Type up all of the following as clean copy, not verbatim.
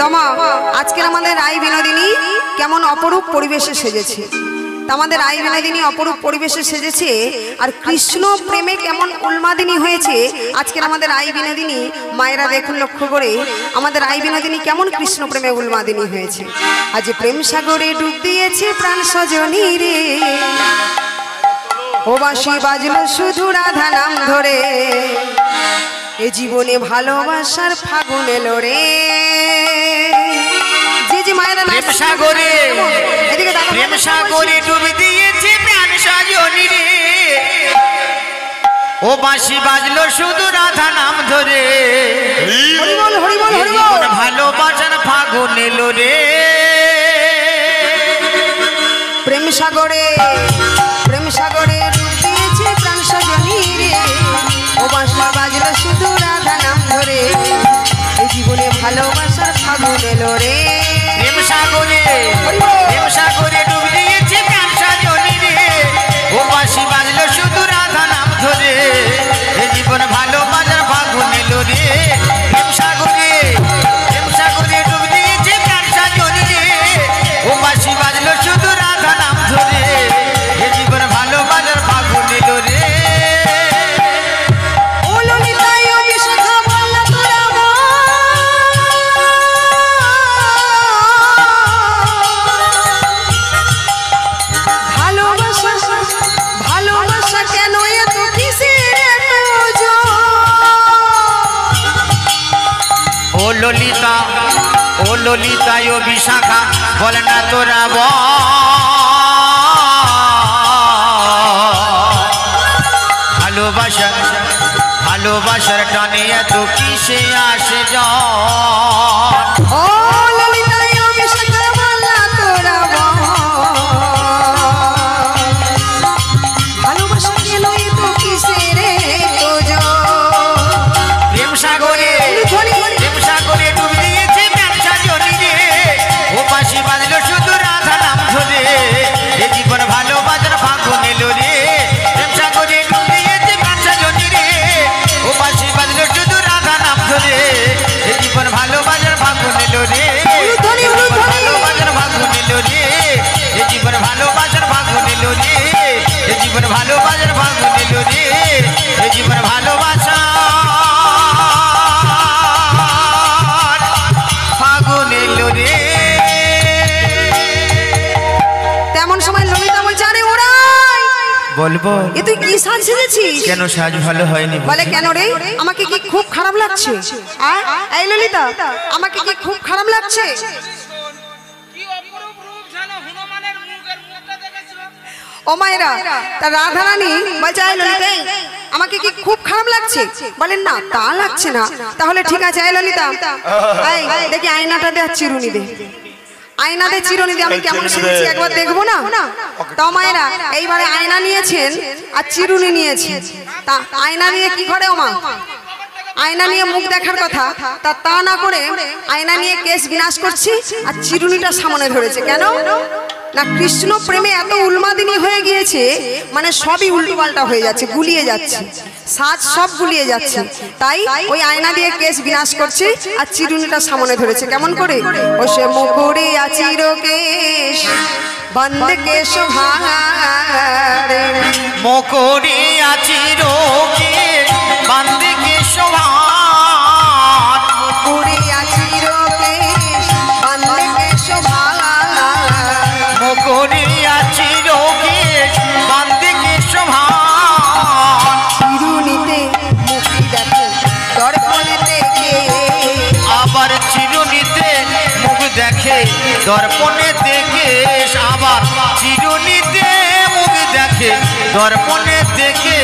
তমা আজকে আমাদের রায় বিনোদিনী কেমন অপরূপ পরিবেশে সেজেছে। আমাদের রায় বিনোদিনী অপরূপ পরিবেশে সেজেছে আর কৃষ্ণ প্রেমে কেমন উন্মাদিনী হয়েছে আজকের আমাদের রায় বিনোদিনী। মায়েরা দেখুন লক্ষ্য করে আমাদের রায় বিনোদিনী কেমন কৃষ্ণ প্রেমে উন্মাদিনী হয়েছে। আজ প্রেম সাগরে ডুব দিয়েছে প্রাণ সজনী রে, ও বাঁশি বাজলো শুধু রাধা নাম ধরে, এ জীবনে ভালোবাসার ফাগুন এলো রে। জি জি মায়েরা প্রেম সাগরে, প্রেম সাগরে ডুব দিয়েছে প্রাণ সজনী রে, ও বাঁশি বাজলো শুধু রাধা নাম ধরে, জীবন ভালোবাসার ফাগুন এলো রে। প্রেম সাগরে, প্রেম সাগরে ডুব দিয়েছে প্রাণ সজনী রে, ও বাঁশি বাজলো শুধু রাধা নাম ধরে, এই জীবনে ভালোবাসার ফাগুন এলো রে। প্রেম সাগরে, প্রেম সাগরে ডুব দিয়েছে প্রাণ সজনী রে, ও বাঁশি বাজলো শুধু রাধা নাম ধরে, এই জীবন ভালোবাসার ফাগুন এলো রে। প্রেম সাগরে, প্রেম সাগরে ডুব দিয়েছে প্রাণ সজনী রে, ও বাঁশি বাজলো শুধু রাধা নাম ধরে, এই জীবন ভালোবাসার ফাগুন এলো রে। ও ললিতা, ও ললিতা ও বিশাখা বল না তোরা ভালোবাসার, ভালোবাসার টানে এত কিসে আসে জন। ও ললিতা ও বিশাখা বল না তোরা ভালোবাসা কেন এত কিসে রে তোজন। প্রেম সাগরে, প্রেম সাগরে ডুব দিয়েছে প্রাণ সজনী রে, ও বাঁশি বাজলো শুধু রাধা নাম ধরে, এ জীবন ভালোবাসার ফাগুন এলো রে। প্রেম সাগরে ডুব দিয়েছে প্রাণ সজনী রে, ও বাঁশি বাজলো শুধু রাধা নাম ধরে, এ জীবন ভালোবাসার ফাগুন এলো রে। ভালোবাসার ফাগুন এলো রে, এ জীবন ভালোবাসার ফাগুন এলো রে, এ জীবন ভালোবাসার ফাগুন এলো রে, এ জীবন ভালোবাসা ফাগুন এলো রে। তেমন সময় ললিতা বলছে আরে ওরাই বলবো এ তুই কি সাজ সেজেছিস? কেন সাজ ভালো হয়নি? বলে কেন রে আমাকে কি খুব খারাপ লাগছে? এই ললিতা আমাকে কি খুব খারাপ লাগছে? ও মায়েরা তা রাধা রানী বলছে এই ললিতা আমাকে কি খুব খারাপ লাগছে? বলেন না তা লাগছে না। তাহলে ঠিক আছে এই ললিতা এই দেখি আয়নাটা দে চিরুনি দে, আয়না দে চিরুনি দে আমি কেমন সেজেছি একবার দেখবো না। তাও মায়েরা এইবারে আয়না নিয়েছেন আর চিরুনি নিয়েছেন। তা আয়না নিয়ে কি করে ওমা? আয়না নিয়ে মুখ দেখার কথা তা না করে আয়না নিয়ে কেশ বিনাশ করছি আর চিরুনিটা সামনে ধরেছে। কেন না কৃষ্ণ প্রেমে এত উন্মাদিনী হয়ে গিয়েছে মানে সবই উল্টোপাল্টা হয়ে যাচ্ছে, গুলিয়ে যাচ্ছে, সাজ সব গুলিয়ে যাচ্ছে। তাই ওই আয়না দিয়ে কেশ বিনাশ করছে আর চিরুনিটা সামনে ধরেছে। কেমন করে? ও সে মুকুড়ি আচির কেশ বন্ধ কেশ ভারে, মুকুড়ি আচির কেশ বন্ধ কেশ ভার, মুকুড়ি আচির কেশ বন্ধ কেশ ভারে, মুকুড়ি আচির কেশ বন্ধ কেশ ভার, চিরুনিতে মুক্তি দেখে দর্পণে দেখে, আবার চিরুনিতে মুখ দেখে দর্পণে দেখে, আবার চিরুনিতে মুখ দেখে দর্পণে দেখে।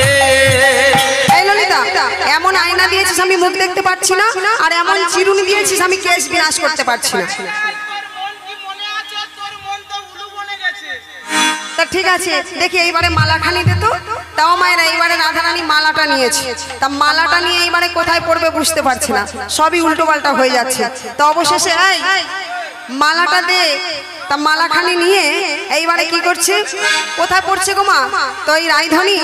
এই ললিতা এমন আয়না দিয়েছিস আমি মুখ দেখতে পাচ্ছি না, আর এমন চিরুনি দিয়েছিস আমি কেশ বিনাশ করতে পারছি না। তা ঠিক আছে দেখি এইবারে মালাখানি দে তো। তাও মায়েরা এইবারে রাধারানী মালাটা নিয়েছে, তা মালাটা নিয়ে এইবারে কোথায় পড়বে বুঝতে পারছি না, সবই উল্টো পাল্টা হয়ে যাচ্ছে। তো অবশেষে এই মালাটা দে। তা মালাখানি নিয়ে এইবারে কি করছে, কোথায় পড়ছে গো মা? তো এই রায়ধানী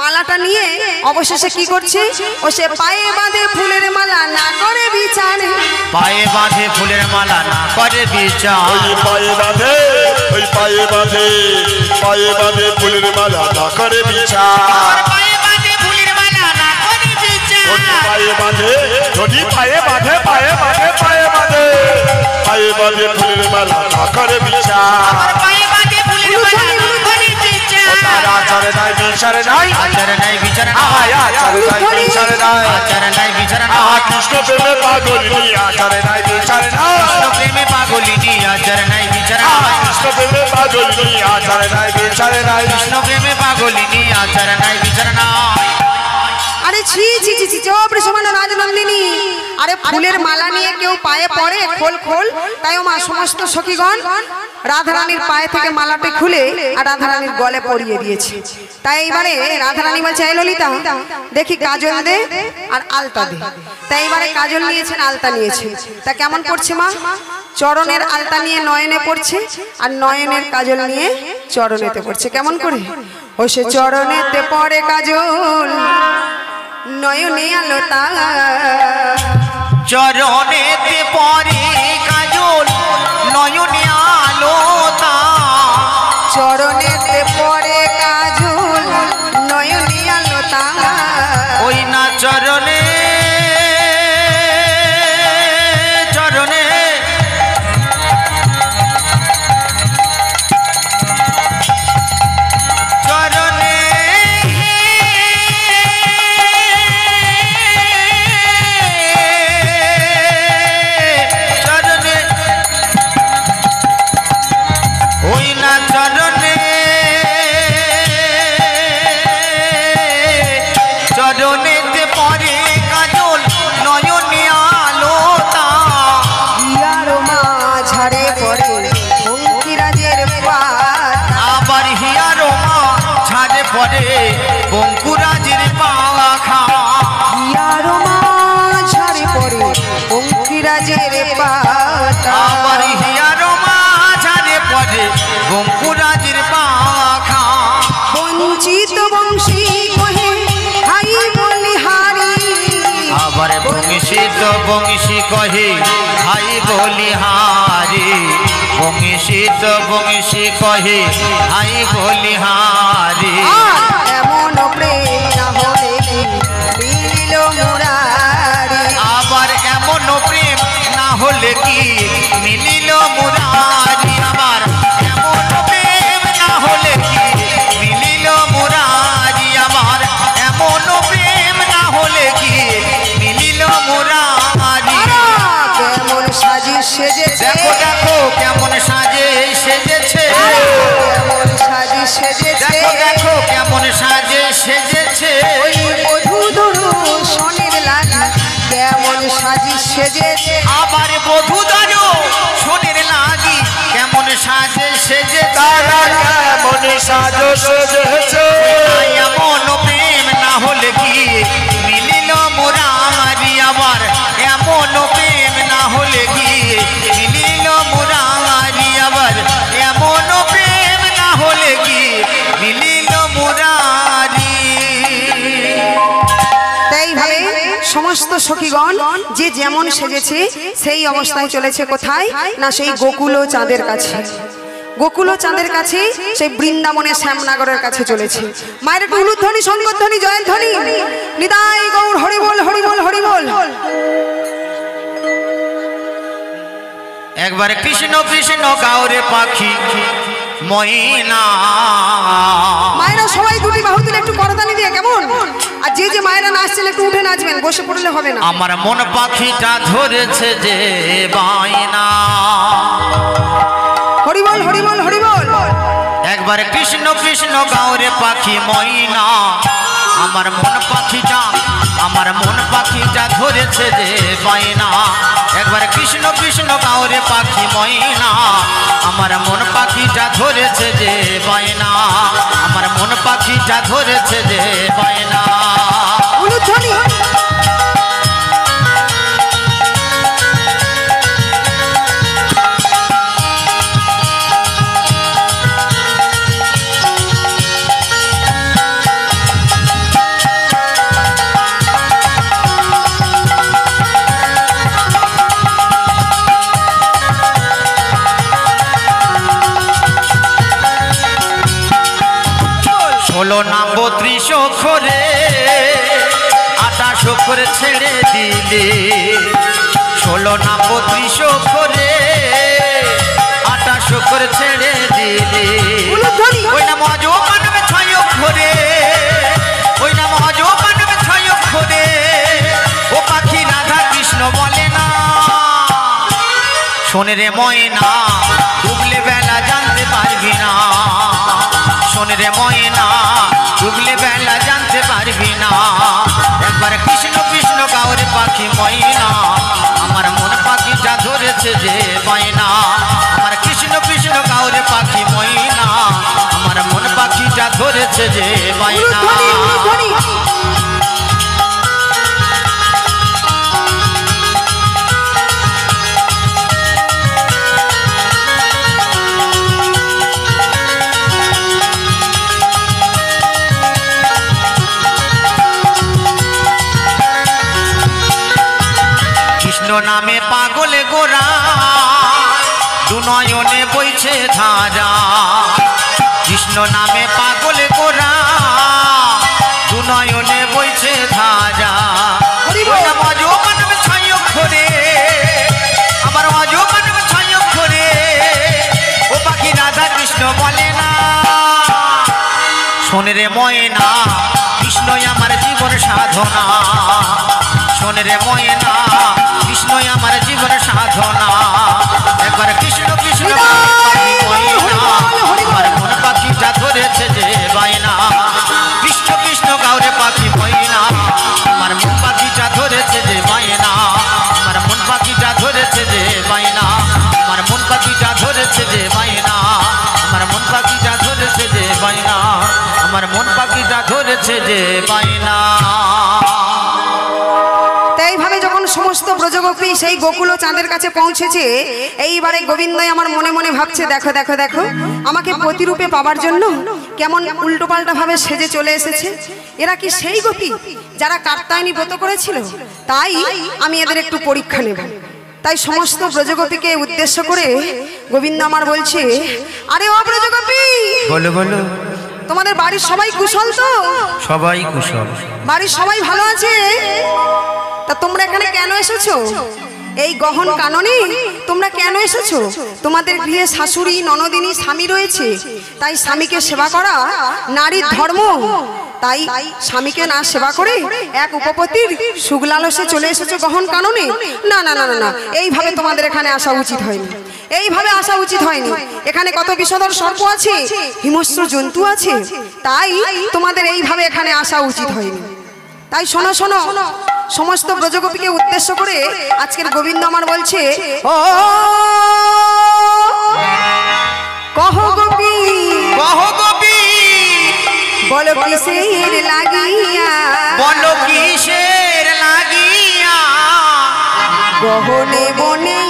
মালাটা নিয়ে অবশেষে কি করছে, ও সে পায়ে বাঁধে ফুলের মালা না করে বিচারে, পায়ে বাঁধে ফুলের মালা না করে বিচার ওই পায়ে বাঁধে ফুলের মালা না করে বিচার পায়ে বাঁধে ফুলের মালা না করে বিচার পায়ে বাঁধে যদি পায়ে বাঁধে ফুলের মালা না করে বিচার পায়ে বাঁধে ফুলের মালা না করে বিচার তার আচারে নাই বিচারে নাই আচারে নাই বিচার আচারে নাই বিচারে আচারে নাই বিচার কৃষ্ণ প্রেমে পাগলিনী আচারে নাই বিচারে নাই কৃষ্ণ প্রেমে পাগলিনী আচারে নাই বিচার কৃষ্ণ প্রেমে পাগলিনী আচারে নাই বিচারে নাই কৃষ্ণ প্রেমে পাগলিনী আচারে নাই বিচার না আরে ছি ছি ছি ছি চোপড়ি সমান রাজনন্দিনী আরে ফুলের মালা নিয়ে কেউ পায়ে পড়ে খোল তাই ও মা সমস্ত সখীগণ রাধারানীর পায়ে থেকে মালাটি খুলে আর রাধারানীর গলে পরিয়ে দিয়েছে তাই এবারে রাধারানী বলছে এই ললিতা দেখি কাজল দে আর আলতা দে তাই এবারে কাজল নিয়েছেন আলতা নিয়েছে তা কেমন করছে মা চরণের আলতা নিয়ে নয়নে পড়ছে আর নয়নের কাজল নিয়ে চরণেতে পড়ছে কেমন করে ও সে চরণেতে পড়ে কাজল নয়নে আলতা চরণেতে পরে কাজল নয়নে আলোতা চরণেতে পড়ে কাজল নয়নে আলতা ওই না চরণে চরণে চরণে চরণে ওই না চরণে চরণেতে পরে কাজল নয়নে আলোতা ইয়ার মাঝারে পড়ে বঙ্কিরাজের পাতা আবার হিয়ারো মা ছাড়ে পড়ে বঙ্কুরাজের পাখা ইয়ার মাঝারে পড়ে বঙ্কিরাজের পাতা আবার হিয়ারো মা ছাড়ে পড়ে বঙ্কুরাজের পাখা বঞ্চিত বংশী কহে হাই বলিহারি আবার বংশিত বংশী কহে হাই বলিহারি বংশিত বংশী কহে হাই বলিহারি এমন প্রেম না হলে মিলিল মুরারি আবার এমন প্রেম না হলে কি মিলিল মুরারি আবার এমন প্রেম না হলে কি মিলিল মুরারি আবার এমন প্রেম না হলে কি মিলিল মুরারি কেমন সাজি সেজেছে দেখো দেখো কেমন সাজে সেজেছে কেমন সাজি সেজেছে দেখো দেখো কেমন সাজে সেজেছে ওই মধু ধরু সোনের লাগি কেমন সাজি সেজেছে আবার বধূ ধরো সোনের লাগি কেমন সাজে সেজেছে তারা কেমন সাজো সেজেছে এমন প্রেম না হলে কি মিলিল মুরারি আবার এমন প্রেম না হলে কি মিলিল মুরারি আবার এমন প্রেম না হলে কি মিলিল মুরারি তাই ভাবে সমস্ত সখীগণ যে যেমন সেজেছে সেই অবস্থায় চলেছে কোথায় না সেই গোকুল ও চাঁদের কাছে গোকুল ও চাঁদের কাছে সেই বৃন্দাবনের শ্যামনগরের কাছে চলেছে মায়ের একটু উলুধ্বনি শঙ্করধ্বনি জয়ধ্বনি নিতাই গৌর হরি বল হরি বল হরি বল একবার কৃষ্ণ কৃষ্ণ গাওরে পাখি ময়না মায়েরা সবাই দুটি বাহু তুলে একটু করতালি দিয়ে কেমন আর যে যে মায়েরা নাচছেন একটু উঠে নাচবেন বসে পড়লে হবে না আমার মন পাখিটা ধরেছে যে বায়না হরি বল হরি বল হরি বল একবার কৃষ্ণ কৃষ্ণ গাওরে পাখি ময়না আমার মন পাখিটা ধরেছে যে বায়না একবার কৃষ্ণ কৃষ্ণ গাওরে পাখি ময়না আমার মন পাখিটা ধরেছে যে বায়না আমার মন পাখিটা ধরেছে যে বায়না উলুধ্বনি 16 নাম 32 অক্ষরে 28 অক্ষরে ছেড়ে দিলে 16 নাম 32 অক্ষরে 28 অক্ষরে ছেড়ে দিলে ওই নাম অজোপা নামে 6 অক্ষরে ওই নাম অজোপা নামে 6 অক্ষরে ও পাখি রাধা কৃষ্ণ বলে না শোনে রে ময়না ডুবলে বেলা জানতে পারবি না শোনে রে ময়না ডুবলে বেলা জানতে পারবি না একবার কৃষ্ণ কৃষ্ণ গাওরে পাখি ময়না আমার মন পাখিটা ধরেছে যে ময়না আমার কৃষ্ণ কৃষ্ণ গাওরে পাখি ময়না আমার মন পাখিটা ধরেছে যে ময়না নামে পাগলে গোরা দুনয়নে বইছে ধারা কৃষ্ণ নামে পাগলে গোরা দুনয়নে বইছে ধারা অজোপা নামে 6 অক্ষরে আমার অজোপা নামে 6 অক্ষরে ও পাখি রাধা কৃষ্ণ বলে না শোনে রে ময়না কৃষ্ণই আমার জীবন সাধনা শোনে রে ময়না কৃষ্ণই আমার জীবন সাধনা একবার কৃষ্ণ কৃষ্ণ পাখি ময়না আমার মন পাখিটা ধরেছে যে বাইনা কৃষ্ণ কৃষ্ণ গাওরে পাখি ময়না আমার মন পাখিটা ধরেছে যে বাইনা আমার মন পাখিটা ধরেছে যে বাইনা আমার মন পাখিটা ধরেছে যে বাইনা আমার মন পাখিটা ধরেছে যে বাইনা আমার মন পাখিটা ধরেছে যে বাইনা এইভাবে যখন সমস্ত ব্রজগোপী সেই গোকুল ও চাঁদের কাছে পৌঁছেছে এইবারে গোবিন্দই আমার মনে মনে ভাবছে দেখো দেখো দেখো আমাকে প্রতিরূপে পাবার জন্য কেমন উল্টোপাল্টা ভাবে সেজে চলে এসেছে এরা কি সেই গোপী যারা কাত্যায়নী ব্রত করেছিল তাই আমি এদের একটু পরীক্ষা নেব তাই সমস্ত ব্রজগোপীকে উদ্দেশ্য করে গোবিন্দ আমার বলছে আরে ও ব্রজগোপী বলো বলো তোমাদের বাড়ির সবাই কুশল তো সবাই কুশল বাড়ির সবাই ভালো আছে তা তোমরা এখানে কেন এসেছো এই গহন কাননে তোমরা কেন এসেছো তোমাদের গৃহে শাশুড়ি ননদিনী স্বামী রয়েছে তাই স্বামীকে সেবা করা নারীর ধর্ম তাই স্বামীকে না সেবা করে এক উপপতির সুগলালসে চলে এসেছো গহন কাননে না না না না এইভাবে তোমাদের এখানে আসা উচিত হয়নি এইভাবে আসা উচিত হয়নি এখানে কত বিষধর সর্প আছে হিংস্র জন্তু আছে তাই তোমাদের এইভাবে এখানে আসা উচিত হয়নি তাই শোনো শোনো সমস্ত ব্রজগোপীকে উদ্দেশ্য করে আজকের গোবিন্দ আমার বলছে ও কহ গোপী বলো কিসের লাগিয়া গহনে বনে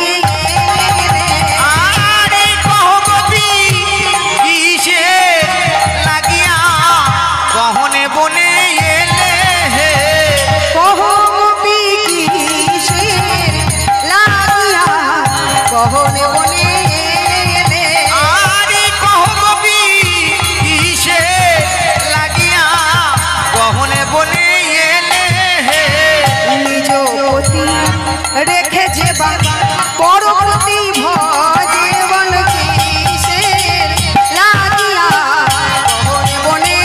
রেখে যে পরবর্তী ভজে বল কিসের লাগিয়া বনে বনে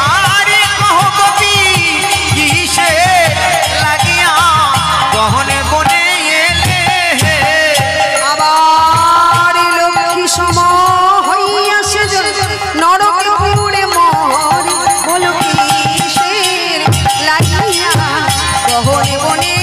আরে কহ গোপী কিসের লাগিয়া গহনে বনে এলে আবার লক্ষ্মী সম হইয়াছে নরকে পুরে মরি বল কিসের লাগিয়া গহনে বনে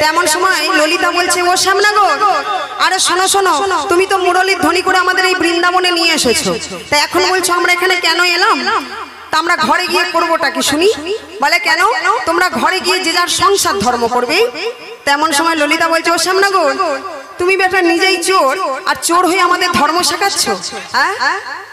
তেমন সময় ললিতা বলছে ও শ্যামনগর, আরে শোনো শোনো, তুমি তো মুরলীর ধ্বনি করে আমাদের এই বৃন্দাবনে নিয়ে এসেছো, তাই এখন বলছো আমরা এখানে কেন এলাম? তা আমরা ঘরে গিয়ে করবোটা কি শুনি? বলে কেন? তোমরা ঘরে গিয়ে যে যার সংসার ধর্ম করবে। তেমন সময় ললিতা বলছে ও শ্যামনগর, তুমি বেটা নিজেই চোর, আর চোর হয়ে আমাদের ধর্ম শেখাচ্ছ। হ্যাঁ,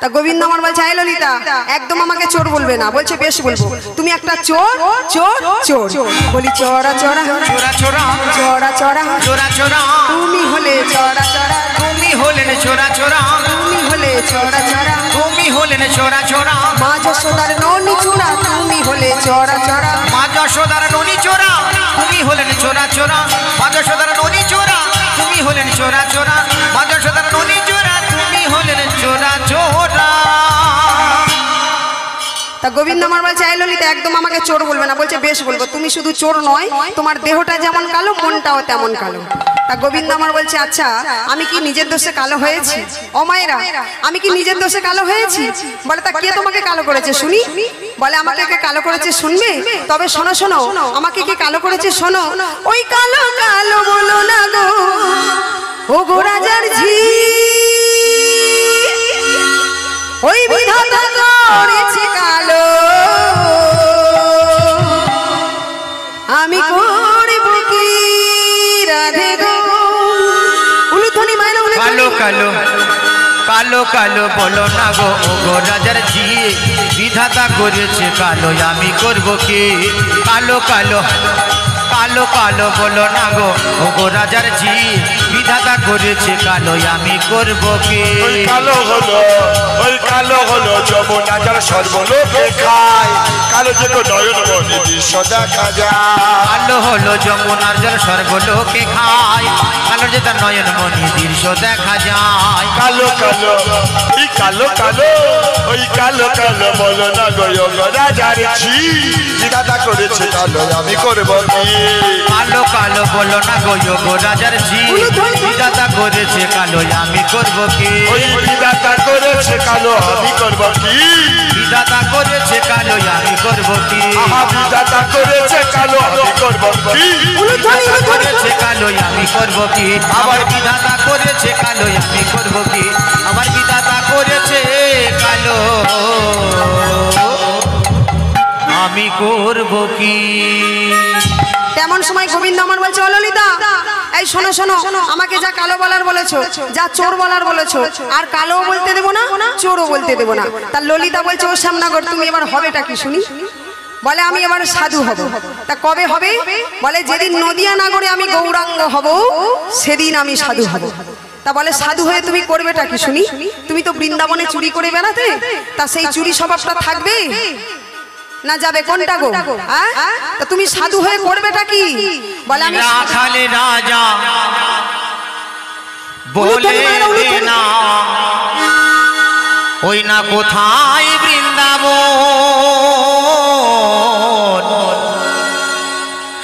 তা গোবিন্দ আমার বলছে আয় ললিতা, একদম আমাকে চোর বলবে না। বলছে বেশ বলবো, তুমি একটা চোর চোর চোর। বলি চোরা চোরা চোরা চোরা চোরা চোরা চোরা চোরা, তুমি হলে চোরা চোরা, তুমি হলেন চোরা চোরা, তুমি হলে চোরা চোরা, তুমি হলেন চোরা চোরা, মা যশোদার ননি চোরা, তুমি হলে চোরা চোরা, মা যশোদার ননি চোরা, তুমি হলেন চোরা চোরা, মা যশোদার ননি চোরা, তুমি হলেন চোরা চোরা, মা যশোদার ননি চোরা, তুমি হলেন চোরা চোরা। তা গোবিন্দ আমার বলছে আয় ললিতা, একদম আমাকে চোর বলবে না। বলছে বেশ বলবো, তুমি শুধু চোর নয়, তোমার দেহটা যেমন কালো মনটাও তেমন কালো। তা গোবিন্দ আমার বলছে আচ্ছা, আমি কি নিজের দোষে কালো হয়েছি? ও মায়েরা, আমি কি নিজের দোষে কালো হয়েছি? বলে তা কে তোমাকে কালো করেছে শুনি? বলে আমাকে কে কালো করেছে শুনবে? তবে শোনো শোনো, আমাকে কি কালো করেছে শোনো। ওই কালো কালো বলো না গো, ও গো রাজার ঝি, ওই বিধাতা করেছে কালো, আমি করব কি রাধে গো। উলুধ্বনি মায়েরা কালো কালো কালো কালো বলো না গো, ও গো রাজার ঝি, বিধাতা করেছে কালো, আমি করব কি? কালো কালো কালো কালো বলো না গো, ও গো রাজার ঝি, বিধাতা করেছে কালো, আমি করব কি? ওই কালো হলো, ওই কালো হলো যমুনা যার সর্বলোকে খায়, কালো যে তো নয়ন মনে দৃশ্য দেখা যায়। কালো হলো যমুনার জল সর্বলোকে খায়, কালো যে তার নয়ন মনি দৃশ্য দেখা যায়। কালো কালো এই কালো কালো, ওই কালো কালো বলো না গো রাজার ঝি, বিধাতা করেছে কালো, আমি করব কি? কালো কালো বলো না গো রাজার ঝি, বিধাতা করেছে কালো, আমি করব কি? ওই বিধাতা করেছে কালো, আমি করব কি? বিধাতা করেছে কালো, আমি করব কি? আহা বিধাতা করেছে কালো, আমি করব কি? বিধাতা করেছে কালো, আমি করব কি? আমার বিধাতা করেছে কালো, আমি করব কি? আমার বিধাতা করেছে কালো, আমি করব কি? তেমন সময় গোবিন্দ আমার বলছে ও ললিতা, এই শোনো শোনো, আমাকে যা কালো বলার বলেছো, যা চোর বলার বলেছো, আর কালো বলতে দেবো না, চোরও বলতে দেবো না। তার ললিতা বলছে ও শ্যামনগর, তুমি এবার হবেটা কি শুনি? বলে আমি এবার সাধু হব। তা কবে হবে? বলে যেদিন নদিয়া নগরে আমি গৌরাঙ্গ হব, সেদিন আমি সাধু হব। তা বলে সাধু হয়ে তুমি করবেটা কি শুনি? তুমি তো বৃন্দাবনে চুরি করে বেড়াতে, তা সেই চুরি স্বভাবটা থাকবে না যাবে কোনটা গো? তা তুমি সাধু হয়ে করবেটা কি? বলে আমি রাখালে রাজা বলে দে না, ওই না কোথায় বৃন্দাবন,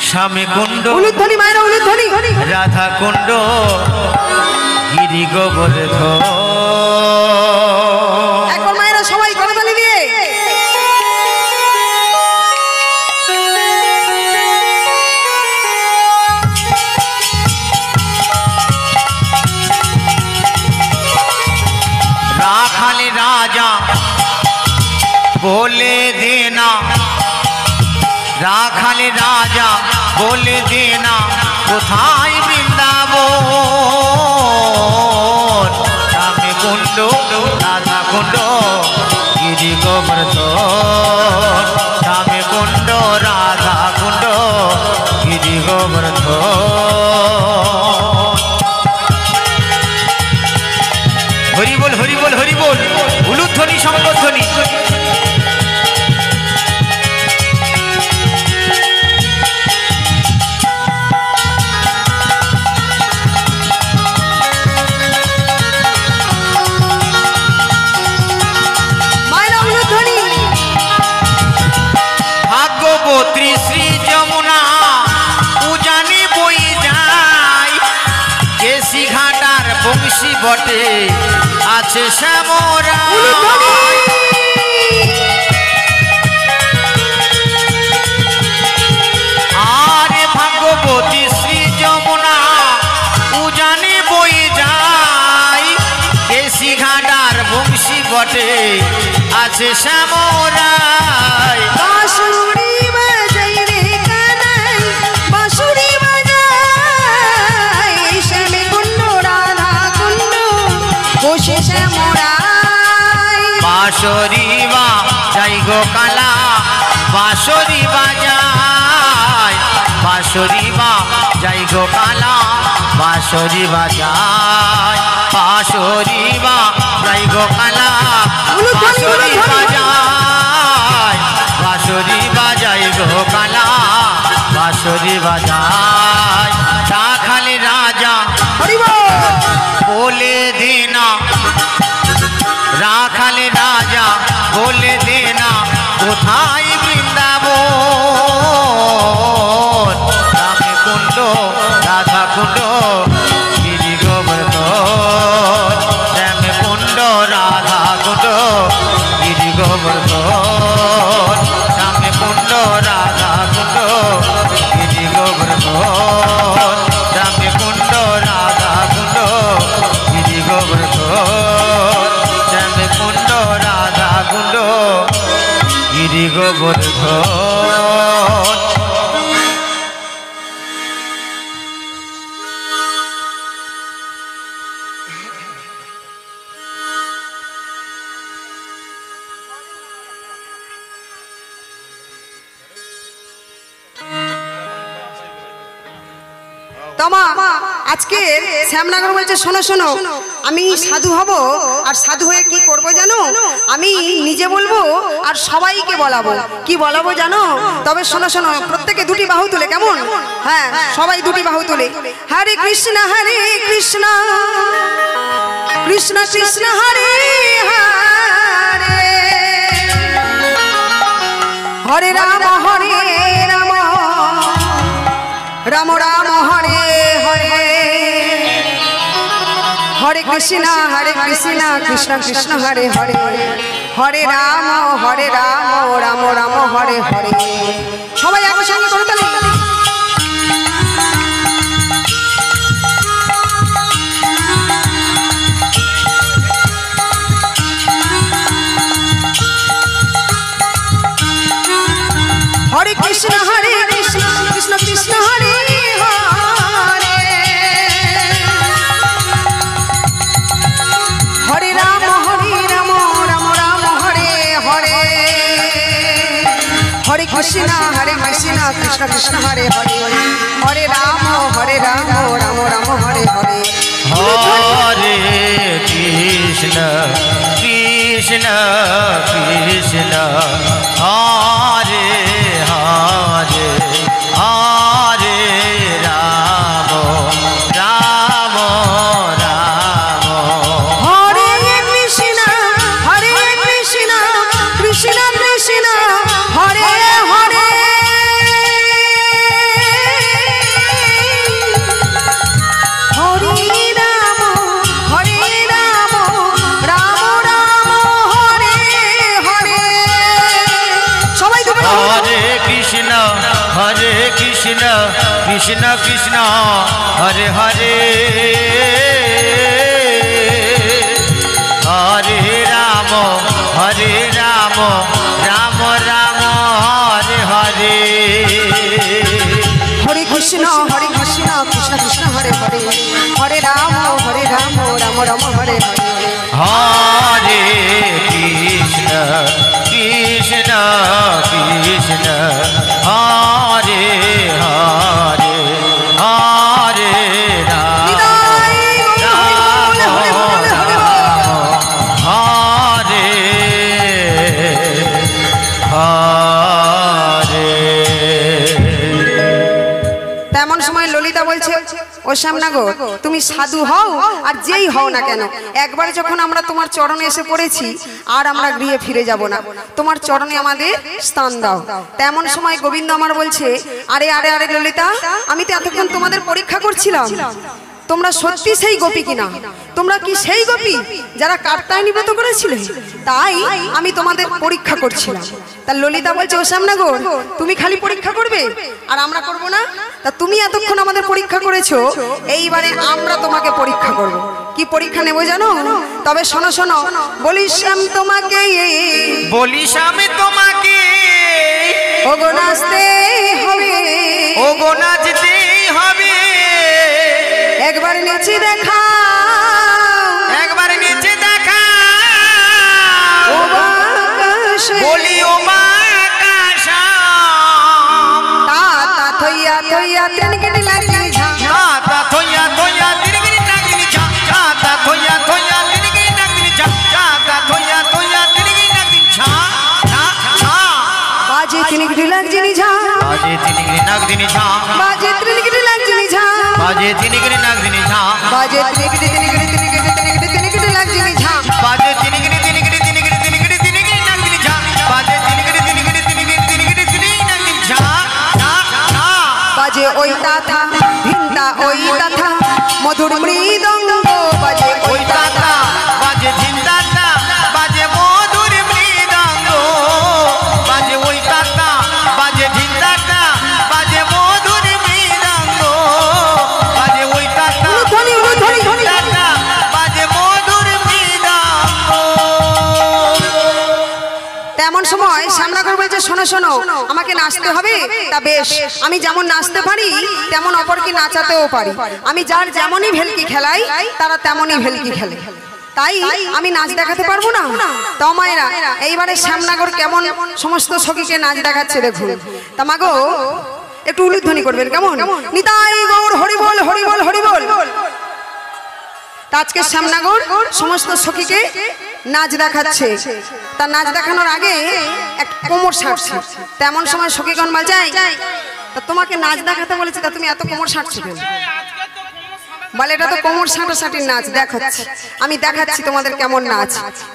স্বামী কুণ্ড, উলুধ্বনি মায়েরা উলুধ্বনি, রাধা কুণ্ড, গিরি গোবর্ধন। একবার মায়েরা সবাই করতালি দিয়ে রাখালে রাজা বলে দেনা, রাখালে রাজা বলে দেনা, কোথায় বৃন্দাবন, স্বামী কুণ্ড, রাধা কুণ্ড, গিরি গোবর্ধন, স্বামী কুণ্ড, রাধা কুণ্ড, গিরি গোবর্ধন। হরি বল হরি বল হরি বল, উলুধ্বনি সম্বধ্বনি। মায়েরা উলুধ্বনি। ভাগ্যবতী শ্রী যমুনা উজানি বই যায়, কেসি ঘাটার বংশী বটে আছে শ্যামরা। আরে ভাগ্যবতী শ্রী বাড়িতে আছে শ্যামরাই। বাঁশুরি বাজাই রে কানাই বাঁশুরি বাজাই শ্যামে কুণ্ড রাধা কুণ্ড বসে শ্যামরাই। বাঁশরি বাজাই গো কালা বাঁশরি বাজাই বাঁশরি বাজাই গো কালা বাঁশরি বাজাই বাঁশরি বাজাই গো কালা বাঁশরি বাজাই বাঁশরি বাজাই গো কালা বাঁশরি বাজাই। রাখালে রাজা বলে দেনা রাখালে রাজা বলে দেনা কোথায় বৃন্দাবন রামে কুণ্ড রাধা কুণ্ড গিরি গোবর্ধন রামে কুণ্ড রাধা কুণ্ড গিরি গোবর্ধন রামে কুণ্ড রাধা কুণ্ড গিরি গোবর্ধন রামে কুণ্ড রাধা কুণ্ড গিরি গোবর্ধন রামে কুণ্ড রাধা কুণ্ড গিরি গোবর্ধন। তোমা আজকে শ্যামনগর বলছে শোনো শোনো আমি সাধু হব আর সাধু হয়ে কি করব জানো আমি নিজে বলবো আর সবাইকে বলাবো কি বলাবো জানো তবে শোনো শোনো প্রত্যেকে দুটি বাহু তুলে কেমন হ্যাঁ সবাই দুটি বাহু তুলে হরে কৃষ্ণ কৃষ্ণ কৃষ্ণ হরে হরে হরে রাম রাম রাম হরে হরে হরে কৃষ্ণ কৃষ্ণ কৃষ্ণ হরে হরে হরে রাম রাম রাম হরে হরে। সবাই একসঙ্গে করো তাহলে হরে কৃষ্ণ কৃষ্ণ কৃষ্ণ হরে হরে হরে রাম রাম রাম হরে হরে হরে কৃষ্ণ কৃষ্ণ কৃষ্ণ হরে হরে হরে রাম রাম রাম হরে হরে হরে কৃষ্ণ কৃষ্ণ কৃষ্ণ হরে হরে হরে রাম রাম রাম হরে কৃষ্ণ কৃষ্ণ কৃষ্ণ কৃষ্ণ হরে হরে হরে রাম রাম রাম হরে হরে। সবাই তো হরে কৃষ্ণ কৃষ্ণ কৃষ্ণ হরে হরে হরে রাম রাম রাম হরে হরে হরে কৃষ্ণ কৃষ্ণ কৃষ্ণ হরে হরে হরে রাম রাম রাম হরে হরে হরে কৃষ্ণ কৃষ্ণ কৃষ্ণ হরে হরে হরে রাম রাম হরে হরে। তেমন সময় ললিতা বলছে ও শ্যামনগর তুমি সাধু হও আর যেই হও না কেন একবার যখন আমরা তোমার চরণে এসে পড়েছি আর আমরা গৃহে ফিরে যাব না তোমার চরণে আমাদের স্থান দাও। তেমন সময় গোবিন্দ আমার বলছে আরে আরে আরে ললিতা আমি তো এতক্ষণ তোমাদের পরীক্ষা করছিলাম তোমরা সত্যি সেই গোপী কিনা তোমরা কি সেই গোপী যারা কাত্যায়নী ব্রত করেছিলে তাই আমি তোমাদের পরীক্ষা করছিলাম। তা ললিতা বলছে ও শ্যামনগর তুমি খালি পরীক্ষা করবে আর আমরা করব না তা তুমি এতক্ষণ আমাদের পরীক্ষা করেছো এইবারে আমরা তোমাকে পরীক্ষা করব কি পরীক্ষা নেবো জানো? তবে শোনো শোনো, বলিস আমি তোমাকে, বলিস আমি তোমাকে, ওগো নাচতে হবে, ওগো নাচতেই হবে, একবার নেচে দেখা, একবার নেচে দেখা, ও বাকাশে, বলি ও বাকাশা, তা তা থইয়া থইয়া তেন কেটে লাগি ঝা, তা থইয়া থইয়া তিরগিরি নাগিনি ঝা, তা থইয়া থইয়া তিরগিরি নাগিনি ঝা, তা থইয়া থইয়া তিরগিরি নাগিনি ঝা, ঝা ঝা, বাজে তিন কেটে লাগি ঝা, বাজে তিরগিরি নাগিনি ঝা, বাজে তিন কেটে লাগি ঝা, বাজে তিরগিরি নাগিনি ঝা, বাজে তিন কেটে লাগি ঝা, বাজে তিরগিরি তিরগিরি তিরগিরি তিরগিরি তিরগিরি নাগিনি ঝা, বাজে তিরগিরি তিরগিরি তিরগিরি তিরগিরি তিরগিরি নাগিনি ঝা, ঝা ঝা, বাজে ওই তাথা ভিন্তা ওই তাথা মধুর মৃদঙ্গ, বাজে ওই ওই তাতা বাজে ঝিন্দাতা, বাজে মধুর মৃদঙ্গ, বাজে ওই তাতা বাজে ঝিন্দাতা, বাজে মধুর মৃদঙ্গ, বাজে ওই তাতা ধ্বনি ধ্বনি ধ্বনি, তাতা বাজে মধুর মৃদঙ্গ। তেমন সময় সামনাগর বলছে শোনো শোনো, আমাকে নাচতে হবে। তা বেশ, আমি যেমন নাচতে পারি তেমন অপরকে নাচাতেও পারি। আমি যার যেমনই ভেলকি খেলাই তারা তেমনই ভেলকি খেলে, তাই আমি নাচ দেখাতে পারবো না। তো মায়েরা এইবারে শ্যামনগর কেমন সমস্ত সখীকে নাচ দেখাচ্ছে দেখুন। তা মাগো একটু উলুধ্বনি করবেন কেমন? নিতাই গৌর হরি বল হরি বল হরি বল। আজকে শ্যামনগর সমস্ত সখীকে নাচ দেখাচ্ছে। তার নাচ দেখানোর আগে এক কোমর সাঁটছে। তেমন সময় সখীগণ বলছে তা তোমাকে নাচ দেখাতে বলেছে, তা তুমি এত কোমর সাঁটছো কেন? বলে এটা তো কোমর সাঁটাসাঁটির নাচ দেখাচ্ছি, আমি দেখাচ্ছি তোমাদের কেমন নাচ।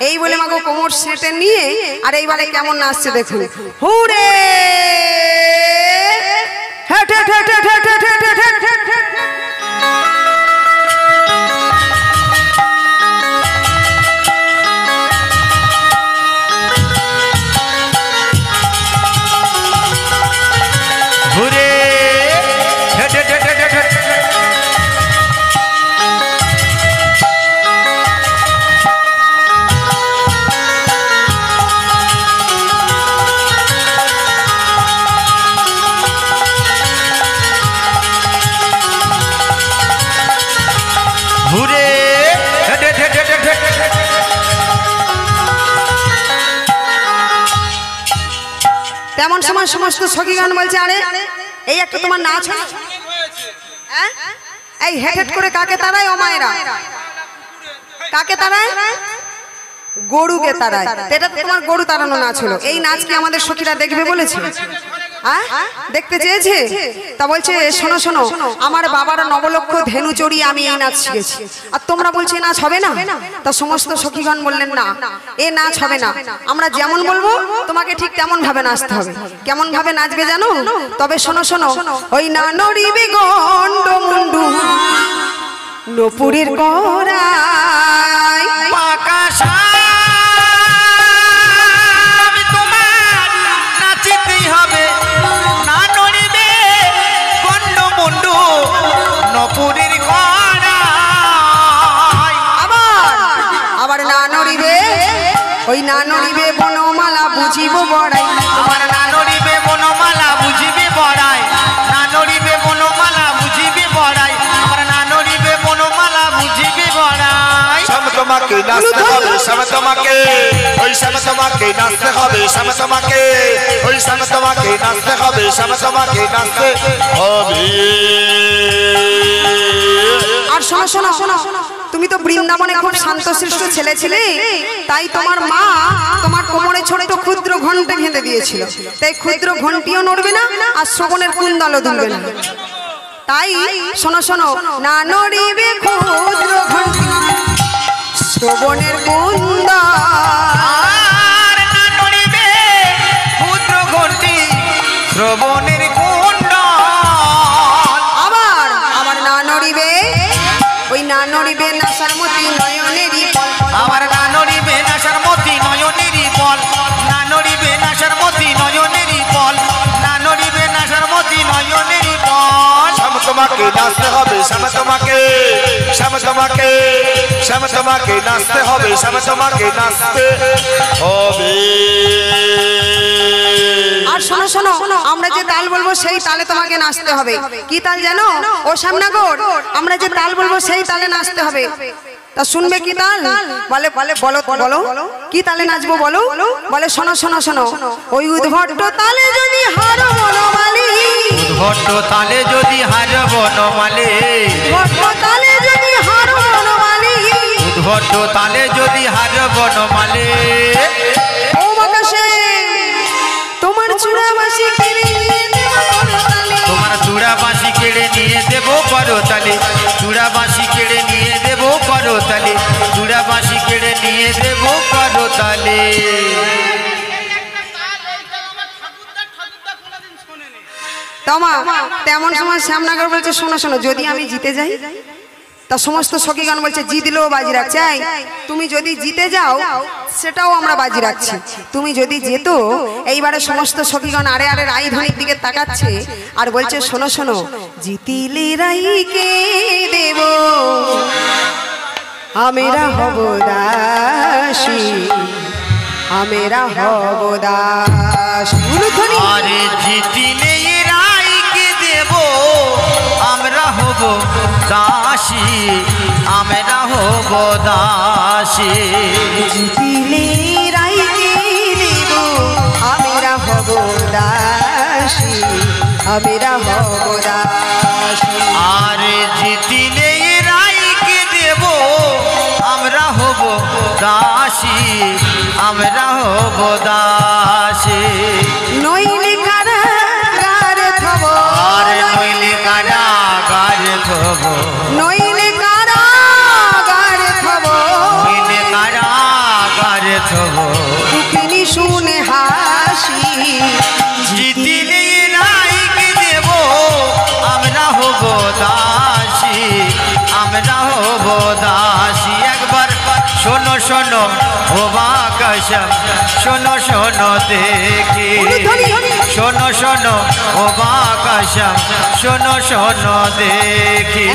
এই বলে মাগো কোমর সেঁটে নিয়ে আর এইবারে কেমন নাচছে দেখুন। হুরে হেট হেট হেট হেট হেট হেট হেট হেট হেট হেট। ঘুরে হেট হেট হেট হেট হেট, ঘুরে হেট হেট হেট হেট হেট, তেমন সময় সমস্ত সখীগণ বলছে আরে এই একটা তোমার নাচ হয়? হ্যাঁ? এই হেট হেট করে কাকে তাড়ায় ও মায়েরা? কাকে তাড়ায়? গরুকে তাড়ায়। এটা তো তোমার গরু তাড়ানো নাচ হলো। এই নাচ কি আমাদের সখীরা দেখবে বলেছে? হ্যাঁ, দেখতে চেয়েছে? তা বলছে শোনো শোনো, আমার বাবার নবলক্ষ ধেনু চড়িয়ে আমি এই নাচ শিখেছি, আর তোমরা বলছো এই নাচ হবে না? তা সমস্ত সখীগণ বললেন না, এ নাচ হবে না। আমরা যেমন বলবো তোমাকে ঠিক তেমন ভাবে নাচতে হবে। কেমন ভাবে নাচবে জানো? তবে শোনো শোনো, ওই না নড়িবে গন্ড মুন্ডু নপুরের করাই, পাকা আমি তোমার নাচিতেই হবে, না নড়িবে গন্ড মুন্ডু নপুরের কড়াই। আবার আবার না নড়িবে, ওই না নড়িবে বনমালা বুঝিব বড়াই, আমার না নড়িবে বনমালা বুঝিবে বড়াই, না নড়িবে বনমালা বুঝিবে বড়াই, আমার না নড়িবে বনমালা বুঝিবে বড়াই। সামনে তোমাকে নাচতে হবে, সামনে তোমাকে, ওই সামনে তোমাকে নাচতে হবে, সামনে তোমাকে, ওই সামনে তোমাকে নাচতে হবে, সামনে তোমাকে নাচতে হবে। আর শোনো শোনো শোনো, তুমি তো বৃন্দাবনে খুব শান্তশিষ্ট ছেলে ছিলে, তাই তোমার মা তোমার কোমরে ছোট্ট ক্ষুদ্র ঘন্টা বেঁধে দিয়েছিল। তাই ক্ষুদ্র ঘন্টিও নড়বে না আর শ্রবণের কুণ্ডলও দুলবে না। তাই শোনো শোনো, না নড়িবে ক্ষুদ্র ঘন্টি শ্রবণের কুণ্ডল, আর না নড়িবে ক্ষুদ্র ঘন্টি শ্রবণের কুণ্ডল। আবার আবার না নড়িবে, ওই না নড়িবে নাসার মতি নয়নেরই ফল, আমার না নড়িবে নাসার মতি নয়নেরই বল, না নড়িবে নাসার মতি নয়নেরই বল, না নড়িবে নাসার মতি নয়নেরই বল। সামনে তোমাকে নাচতে হবে, শ্যামা তোমাকে, শ্যামা তোমাকে, শ্যামা তোমাকে নাচতে হবে, শ্যামা তোমাকে নাচতে হবে। আর শোনো শোনো, আমরা যে তাল বলবো সেই তালে তোমাকে নাচতে হবে। কি তাল জানো ও শ্যামনগর? আমরা যে তাল বলবো সেই তালে নাচতে হবে। তা শুনবে কি তাল? বলে বলে বলো বলো কি তালে নাচবো বলো? বলে শোনো শোনো শোনো, ওই উদ্ভট্ট তালে যদি হারো বনমালী, উদ্ভট্ট তালে যদি হারো বনমালী, উদ্ভট্ট তালে যদি হারো বনমালী, উদ্ভট্ট তালে যদি হারো বনমালী, ও মাকাশে তোমার চূড়া বাঁশি কেড়ে নিয়ে দেব করতালি, তোমার চূড়া বাঁশি কেড়ে নিয়ে দেবো করতালি, চূড়া বাঁশি কেড়ে নিয়ে দেবো করতালি, চূড়া বাঁশি কেড়ে নিয়ে দেবো করতালি। তোমা তেমন সময় শ্যামনগর বলছে শোনো শোনো, যদি আমি জিতে যাই, তা সমস্ত সখীগণ বলছে জিতলেও বাজি রাখছে। তুমি যদি জিতে যাও সেটাও আমরা বাজি রাখছি, তুমি যদি যেত। এইবারে সমস্ত সখীগণ আরে আরে রাইধনির দিকে তাকাচ্ছে আর বলছে শোনো শোনো, জিতিলে রাইকে দেব আমেরা হব দাসী, আমেরা হব দাসী। আরে জিতিলে রাইকে দেব আমরা হব দাসী, আমরা হব দাসী। জিতিলে রাইকে দেব আমেরা হব দাসী, আমেরা হব দাসী। আরে জিতিলে রাইকে দেব আমরা হব দাসী, আমরা হব দাসী। নইলে কারাগার থব, আরে নইলে কারাগার থব, নইলে কারাগার থব, নইলে কারাগার থব। দুঃখিনী শুনে হাসি, জিতিলে রাইকে দেব আমরা হব দাসী, আমরা হব দাসী। একবার শোনো শোনো ও বাকাশম, শোনো শোনো দেখি, শোনো শোনো ও বাকাশম, শোনো শোনো দেখি।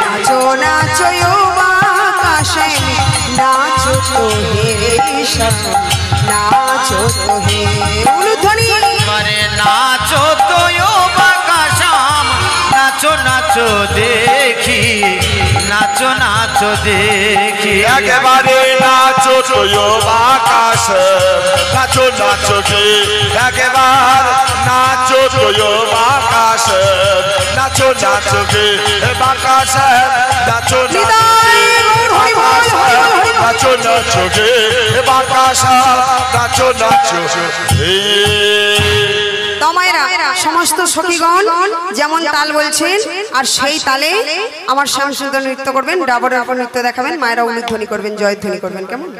নাচো নাচো ও বাকাশে, নাচো তো হে শ্যাম, নাচো তো হে উলুধ্বনি। আরে নাচো তো ও বাকাশম, নাচো নাচো দেখি, নাচো নাচো দেখি। একেবারে নাচো তোয়ো বাকাশ, নাচো নাচো গে, একেবার নাচো তোয়ো বাকাশ, নাচো নাচো গে বাকাশ, নাচো নাচো নাচো গে বাকাশ, নাচো নাচো গে। তমায়রা সমস্ত সখীগণ যেমন তাল বলছেন আর সেই তালে আমার শ্যামসুন্দর নৃত্য করবেন, ডাবরের উপর নৃত্য দেখাবেন, মায়েরা উলুধ্বনি করবেন, জয়ধ্বনি করবেন। কেমন?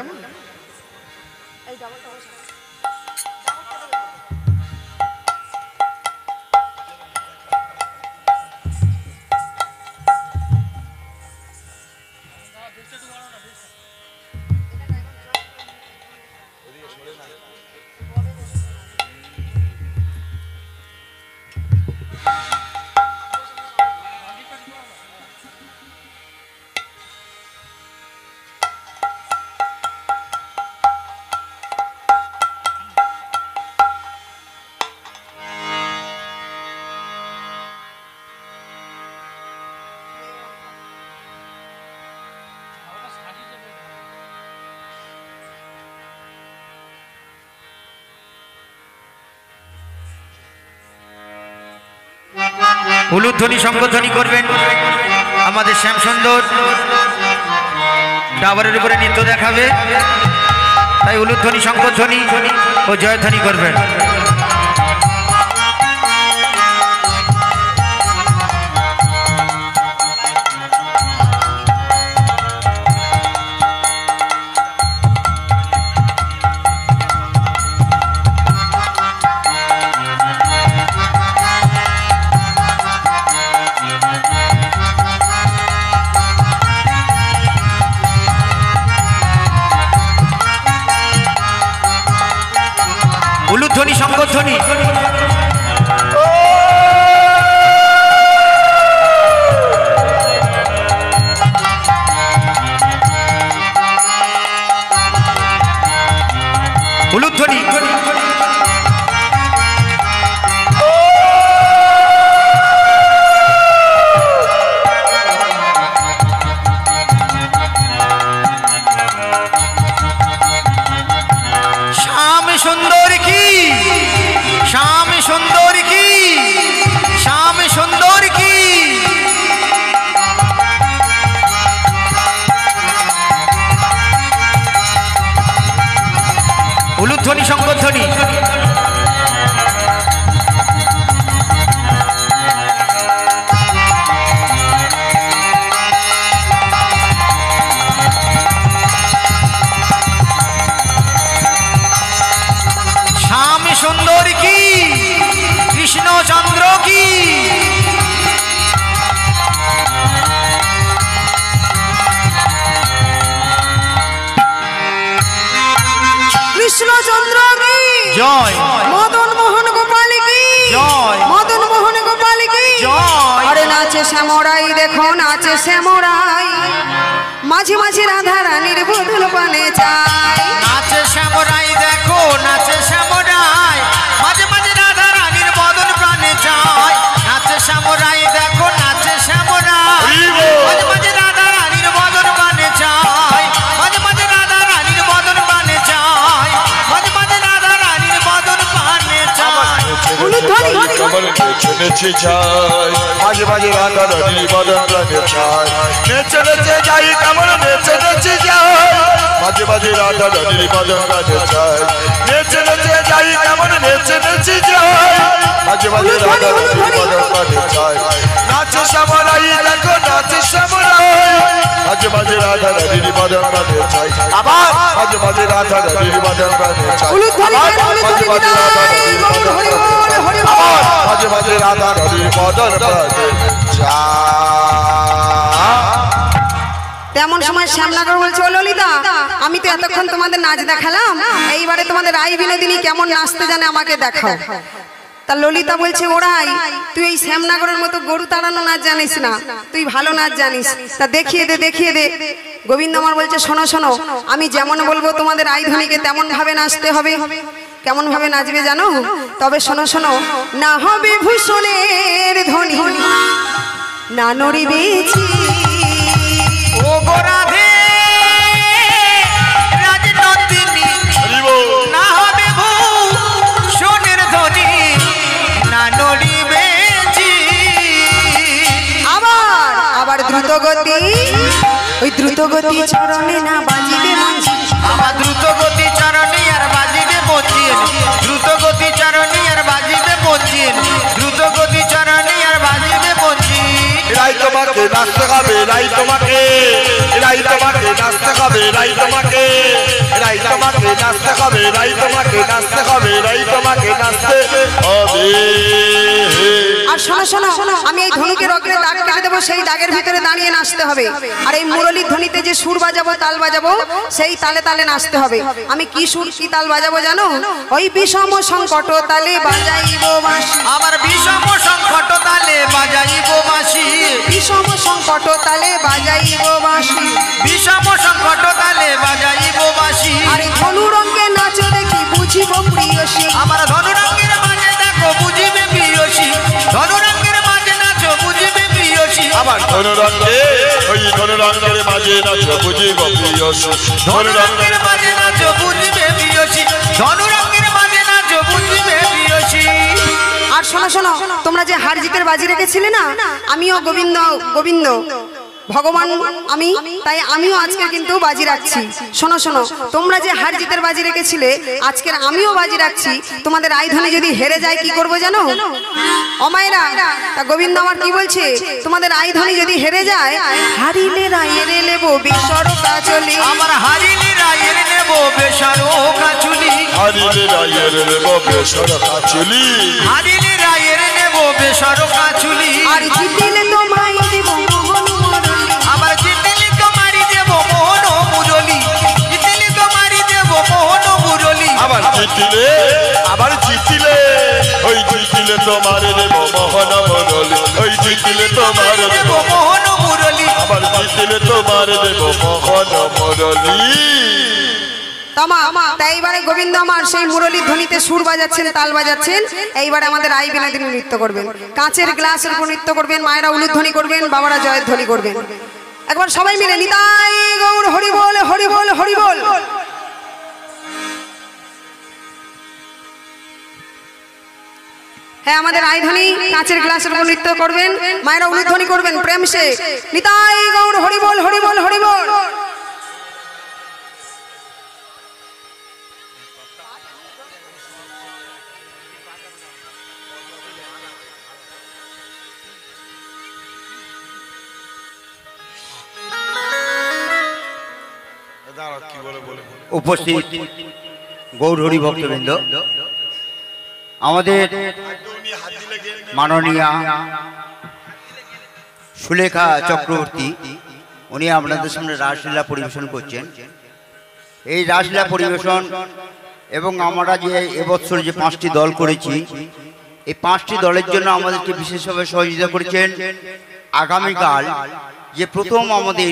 উলুধ্বনি শঙ্খধ্বনি করবেন আমাদের শ্যামসুন্দর, ডাবরের উপরে নৃত্য দেখাবে, তাই উলুধ্বনি শঙ্খধ্বনি ও জয়ধ্বনি করবেন। উলুধ্বনি শঙ্খধ্বনি। উলুধ্বনি। শ্যাম সুন্দর কি, কৃষ্ণচন্দ্র কি, কৃষ্ণচন্দ্র কি জয়, মদন মোহন গোপাল কি জয়, মদন মোহন গোপাল কি জয়। আরে নাচে শ্যামরাই, দেখো নাচে শ্যামরাই, মাঝে মাঝে রাধা রানীর বদল পানে চায়। নাচে শ্যামরাই, দেখো নাচে শ্যামরাই, মাঝে মাঝে রাধা রানীর বদন প্রাণে চায়। নাচে শ্যামরাই, দেখো নাচে শ্যামরাই, মাঝে মাঝে রাধা রানীর বদন প্রাণে চায়। মাঝে মাঝে রাধা রানীর বদন প্রাণে চায়, মাঝে মাঝে রাধা রানীর বদন প্রাণে চায়। উলুধ্বনি। কমল নেচে নেচে যায়, মাঝে মাঝে রাধা রানী বদন প্রাণে চায়। নেচে নেচে যাই কমল নেচে নেচে যায়, মাঝে মাঝে রাধা রানী বদন প্রাণে চায়। নেচে নেচে যাই কমল নেচে নেচে যায়, মাঝে মাঝে রাধা রানী বদন প্রাণে চায়। নাচে শ্যামরাই, দেখো নাচে শ্যামরাই, মাঝে মাঝে রাধা রানী বদন প্রাণে চায়। আবার মাঝে মাঝে রাধা রানী বদন প্রাণে চায়। উলুধ্বনি, আবার মাঝে মাঝে রাধা রানী বদন প্রাণে চায়। আবার মাঝে মাঝে রাধা রানী বদন প্রাণে চায়। তেমন সময় শ্যামনগর বলছে, ও ললিতা, আমি তো এতক্ষণ তোমাদের নাচ দেখালাম, এইবারে তোমাদের রাই বিনোদিনী কেমন নাচতে জানে আমাকে দেখাও। তা ললিতা বলছে, ওরাই, তুই এই শ্যামনগরের মতো গরু তাড়ানো নাচ জানিস না, তুই ভালো নাচ জানিস, তা দেখিয়ে দে দেখিয়ে দে। গোবিন্দ আমার বলছে, শোনো শোনো, আমি যেমন বলবো তোমাদের রাইধনীকে তেমন ভাবে নাচতে হবে। কেমন ভাবে নাচবে জানো? তবে শোনো শোনো, না হবে ভূষণের ধ্বনি, না নড়িবে ও গো রাধে রাজনন্দিনী, না হবে ভূষণের ধ্বনি, না নড়িবে জি। আবার আবার দ্রুত গতি, ওই দ্রুত গতি চরণে না বাজিবে মঞ্জি। আমার দ্রুত গতি চরণে আর বাজিবে মঞ্জিল, দ্রুত গতি চরণে আর বাজিবে মঞ্জিল, দ্রুত গতি চরণে আর বাজিবে মঞ্জিল। রাই তোমাকে নাচতে হবে, রাই তোমাকে, রাই তোমাকে নাচতে হবে, রাই তোমাকে, রাই তোমাকে নাচতে হবে, রাই তোমাকে নাচতে হবে, রাই তোমাকে নাচতে হবে। আর শোনো শোনো, আমি এই ধনুকের অগ্রে দাগ কেটে দেবো, সেই দাগের ভিতরে দাঁড়িয়ে নাচতে হবে। আর এই মুরলীর ধ্বনিতে যে সুর বাজাবো, তাল বাজাবো, সেই তালে তালে নাচতে হবে। আমি কি সুর কি তাল বাজাবো জানো? ওই বিষম সংকট তালে বাজাইব বাঁশি, আমার বিষম সংকট তালে বাজাইব বাঁশি, বিষম সংকট তালে বাজাইব বাঁশি। বিষম সংকট তালে বাজাইব বাঁশি। আরে ধনু রঙে নাচো দেখি বুঝিব প্রিয়সী, আমার ধনুরঙ্গের মাঝে দেখো বুঝিবে প্রিয়সী, ধনুরঙ্গের মাঝে নাচো বুঝিবে প্রিয়সী। আমার ধনুরঙ্গে, ওই ধনুরঙ্গের মাঝে নাচো বুঝিব প্রিয়সী, ধনুরঙ্গের মাঝে নাচো বুঝিবে প্রিয়সী, ধনুরঙ্গের মাঝে নাচো বুঝিবে প্রিয়সী। আর শোনো শোনো, তোমরা যে হার জিতের বাজি রেখেছিলে না, আমিও গোবিন্দ গোবিন্দ ভগবান আমি, তাই আমিও আজকে কিন্তু বাজি রাখছি। শোনো শোনো, তোমরা যে হার জিতের বাজি রেখেছিলে, আজকের আমিও বাজি রাখছি। তোমাদের রাইধনী যদি হেরে যায় কি করবো জানো? অমায়রা, তা গোবিন্দ আমার কি বলছে, তোমাদের রাইধনী যদি হেরে যায়, হারিলে রায়ের নেবো বেসর কাচলি। আমার হারিলে রায়ের নেব বেসর কাচুলি, হারিলে রায়ের নেব বেসর কাচুলি, হারিলে রায়ের নেব বেসর কাচুলি। আর জিতিলে তোমায় দেব মোহন মুরলী, আমার জিতিলে তোমারি দেব মোহন মুরলী, জিতিলে তোমারি দেব মোহন মুরলী। আবার জিতিলে, আবার জিতিলে, ওই জিতিলে তোমার দেব মোহন মুরলী, ওই জিতিলে তোমার দেব দেব মোহন মুরলী। আবার জিতিলে তোমার দেব মোহন মুরলী। তাই এইবারে গোবিন্দ আমার সেই মুরলীর ধ্বনিতে সুর বাজাচ্ছেন, তাল বাজাচ্ছেন। এইবারে আমাদের রাই বিনোদিনী নৃত্য করবেন, কাঁচের গ্লাসের উপর নৃত্য করবেন, মায়েরা উলুধ্বনি করবেন, বাবারা জয়ের ধ্বনি করবেন। একবার সবাই মিলে নিতাই গৌর হরি বল, হরি বল, হরি বল। হ্যাঁ, আমাদের রাইধনী কাঁচের গ্লাসের উপর নৃত্য করবেন, মায়েরা উলুধ্বনি করবেন প্রেম সে। নিতাই গৌর হরি বল, হরি বল, হরি বল। উপস্থিত গৌরহরি ভক্তবৃন্দ, আমাদের মাননীয়া সুলেখা চক্রবর্তী উনি আপনাদের সামনে রাসলীলা পরিবেশন করছেন। এই রাসলীলা পরিবেশন এবং আমরা যে এবছর যে 5টি দল করেছি, এই 5টি দলের জন্য আমাদেরকে বিশেষভাবে সহযোগিতা করেছেন। আগামীকাল যে প্রথম আমাদের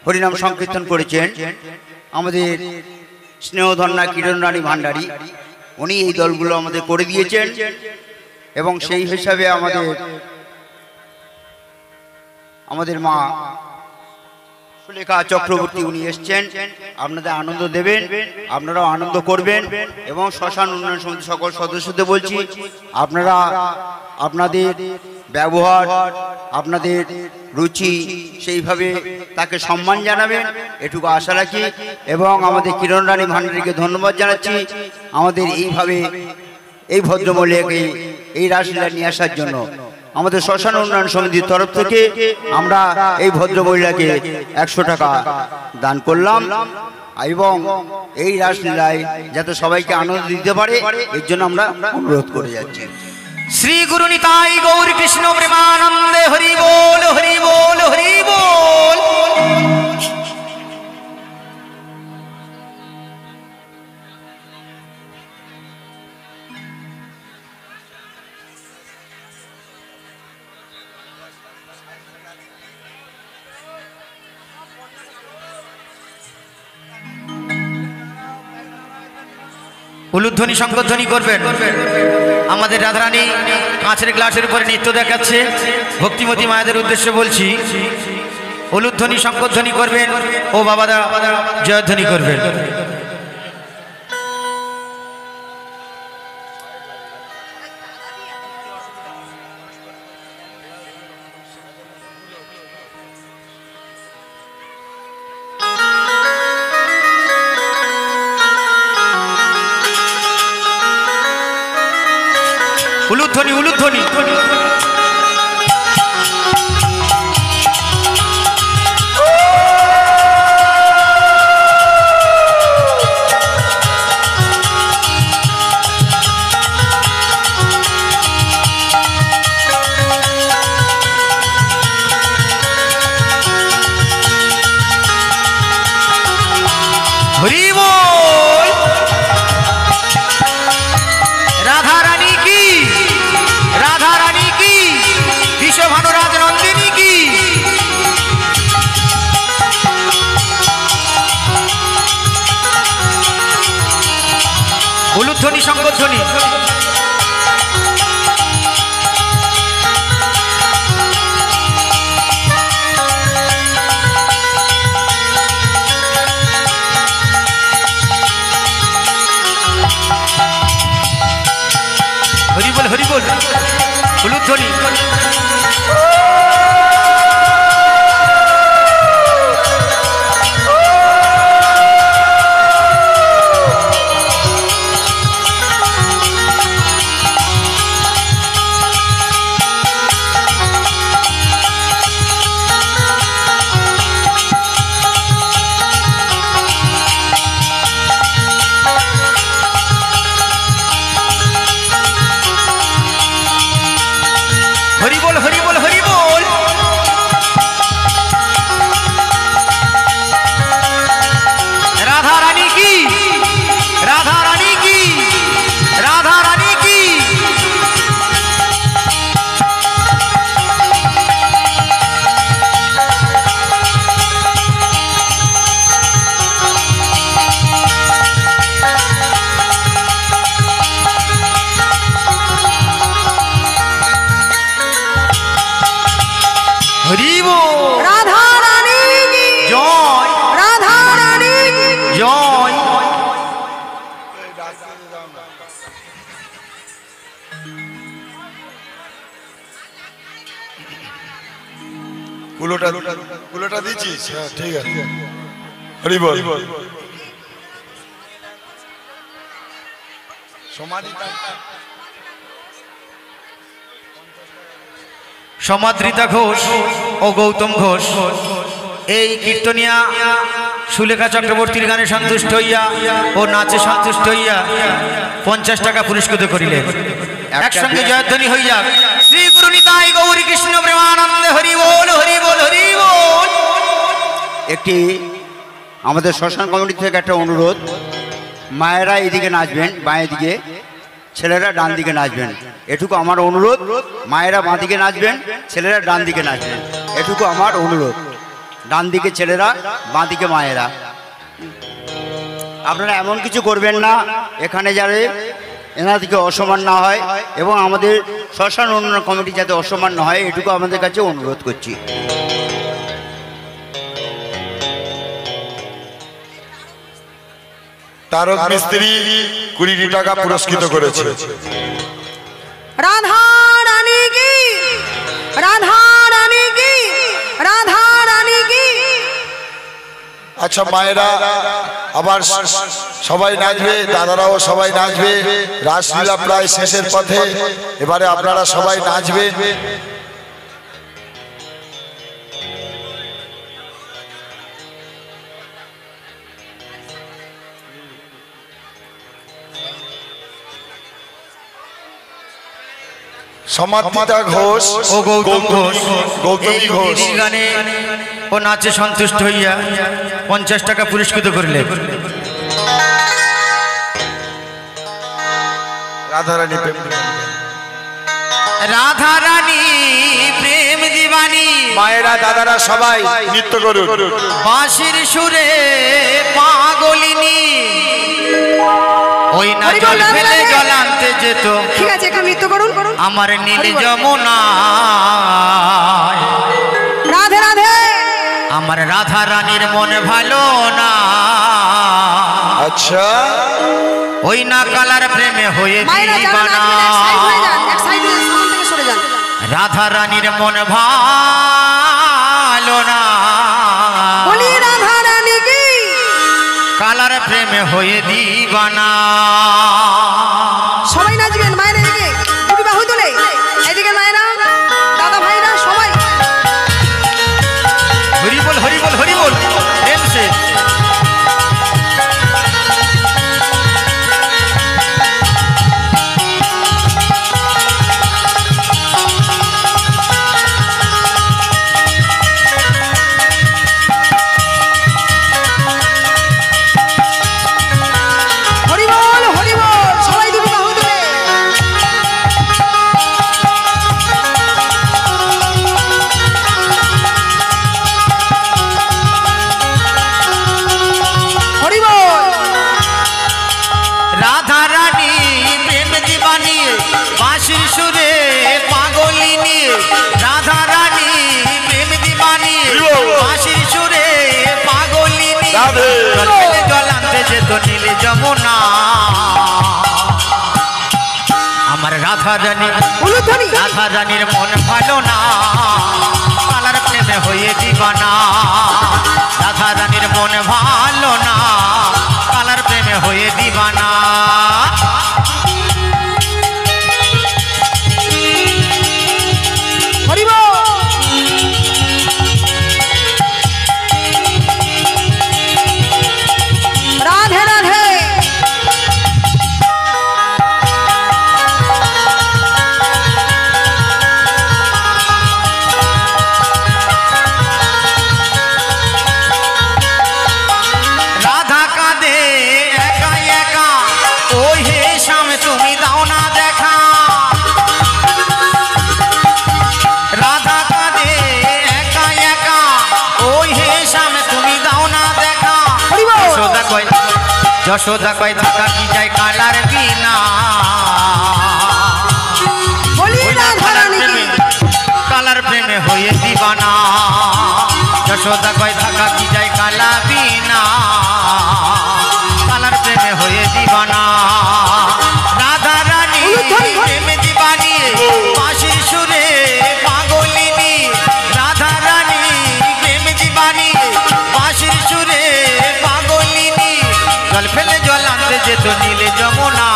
হরিনাম সংকীর্তন করেছেন আমাদের স্নেহধন্যা কিরণ রানী ভান্ডারী, উনি এই দলগুলো আমাদের করে দিয়েছেন এবং সেই হিসাবে আমাদের মা সুলেখা চক্রবর্তী উনি এসছেন, আপনাদের আনন্দ দেবেন, আপনারাও আনন্দ করবেন। এবং শ্মশান উন্নয়ন সমিতির সকল সদস্যদের বলছি, আপনারা আপনাদের ব্যবহার, আপনাদের রুচি সেইভাবে তাকে সম্মান জানাবেন, এটুকু আশা রাখি। এবং আমাদের কিরণ রানী ভান্ডারীকে ধন্যবাদ জানাচ্ছি আমাদের এইভাবে এই ভদ্রমহিলাকে এই রাসলীলা নিয়ে আসার জন্য। আমাদের শ্মশান উন্নয়ন সমিতির তরফ থেকে আমরা এই ভদ্রমহিলাকে 100 টাকা দান করলাম এবং এই রাসলীলায় যাতে সবাইকে আনন্দ দিতে পারে এর জন্য আমরা অনুরোধ করে যাচ্ছি। শ্রী গুরু নিতাই গৌর কৃষ্ণ প্রেমানন্দে হরি বল হরি বল হরি বল। উলুধ্বনি শঙ্খধ্বনি করবেন। আমাদের রাধারানী কাঁচের গ্লাসের উপরে নৃত্য দেখাচ্ছে। ভক্তিমতী মায়েদের উদ্দেশ্যে বলছি, উলুধ্বনি শঙ্খধ্বনি করবেন ও বাবাদা জয়ধ্বনি করবেন। উলুধ্বনি উলুধ্বনি হরি বল। রাধা রানী কি, রাধা রানী কি, বিশ্বভানুরাজ নন্দিনী কি। উলুধ্বনি শঙ্খধ্বনি। হরি বল হরি বল। উলুধ্বনি। হরি বল হরি বল হরি বল। রাধা রানী কি, রাধা রানী কি, রাধা রানী কি। হরি বল। রাধা রানী কি জয়, রাধা রানী কি জয়। কুলোটা দিচ্ছিস? হ্যাঁ ঠিক আছে। হরি বল। সমাধি সমাদৃতা ঘোষ ও গৌতম ঘোষ এই কীর্তনিয়া সুলেখা চক্রবর্তীর গানে সন্তুষ্ট হইয়া ও নাচে সন্তুষ্ট হইয়া 50 টাকা পুরস্কৃত করিলেন। একসঙ্গে জয়ধ্বনি হইয়া শ্রী গুরু নিতাই গৌরী কৃষ্ণ প্রেমানন্দে হরি বল হরি বল হরি বল। একটি আমাদের শ্মশান কমিটি থেকে একটা অনুরোধ, মায়েরা এদিকে নাচবেন বাঁয়ের দিকে, ছেলেরা ডান দিকে নাচবেন, এটুকু আমার অনুরোধ। মায়েরা বাঁ দিকে নাচবেন, ছেলেরা ডান দিকে নাচবেন, এটুকু আমার অনুরোধ। ডান দিকে ছেলেরা, বাঁ দিকে মায়েরা। আপনারা এমন কিছু করবেন না এখানে যারা এনাদিকে অসম্মান না হয় এবং আমাদের শ্মশান উন্নয়ন কমিটি যাতে অসম্মান না হয়, এটুকু আমাদের কাছে অনুরোধ করছি। তারক মিস্ত্রি 20 টাকা পুরস্কৃত করেছে। রাধা রানী কি, রাধা রানী কি, রাধা রানী কি। আচ্ছা মায়েরা আবার সবাই নাচবে, দাদারাও সবাই নাচবে। রাসলীলা প্রায় শেষের পথে, এবারে আপনারা সবাই নাচবেন। সমাধিতা ঘোষ ও গৌতম ঘোষ গৌতমী ঘোষ গানে ও নাচে সন্তুষ্ট হইয়া 50 টাকা পুরস্কৃত করিলেন। রাধারানী রাধারানী প্রেম দিবানী। মায়েরা দাদারা সবাই নৃত্য করুন। বাঁশির সুরে পাগলিনী, ওই না জল ফেলে জল আনতে যেত। ঠিক আছে, এখন নৃত্য করুন। আমার নীল যমুনা, রাধে রাধে। আমার রাধা রানীর মন ভালো না। আচ্ছা ওই না কালার প্রেমে হয়ে মায়েরা যারা দিবানা। নাচবেন এক সাইড হয়ে যান, এক সাইড হয়ে সামনে থেকে সরে যান। রাধা রানীর মন ভালো না। বলি রাধা রানী কি, কালার প্রেমে হয়ে দিবানা। সবাই নাচবেন। মায়ের এদিকে দুটি বাহু তুলে, এদিকে মায়েরা, দাদা ভাইরা সবাই। হরি বল হরি বল হরি বল। প্রেম সে হরি বল হরি বল, সবাই দুটি বাহু তুলে। হরি বল। রাধা রানী প্রেম দিবানী, বাঁশির সুরে পাগলিনী। রাধা রানী প্রেম দিবানী, বাঁশির সুরে পাগলিনী। রাধে। জল ফেলে জল আনতে যেত নীল যমুনা। আমার রাধা রানী, উলুধ্বনি। রাধা রানীর মন ভালো না। কালার প্রেমে হয়ে দিবানা। রাধা রানীর মন ভালো না। কালার প্রেমে হয়ে দিবানা। হরি বল। রাধে রাধে। রাধা কাঁদে একা একা, ওই হে শ্যাম তুমি দাও না দেখা। রাধা কাঁদে একা একা, ওই হে শ্যাম তুমি দাও না দেখা। হরি বল। যশোদা কয় থাকা কি যায় কালার বিনা। বলি ওই না রাধা কালার রানী প্রেমে, কি, কালার প্রেমে হয়ে দিবানা। যশোদা কয় থাকা কি যায় কালা বিনা। কালার প্রেমে হয়ে দিবানা। রাধা রানী উলুধ্বনি। প্রেমে দিবানী, বাঁশির সুরে পাগলিনী। রাধা রানী প্রেমে দিবানী, বাঁশির সুরে পাগলিনী। জল ফেলে জল আনতে যেত নীল যমুনা।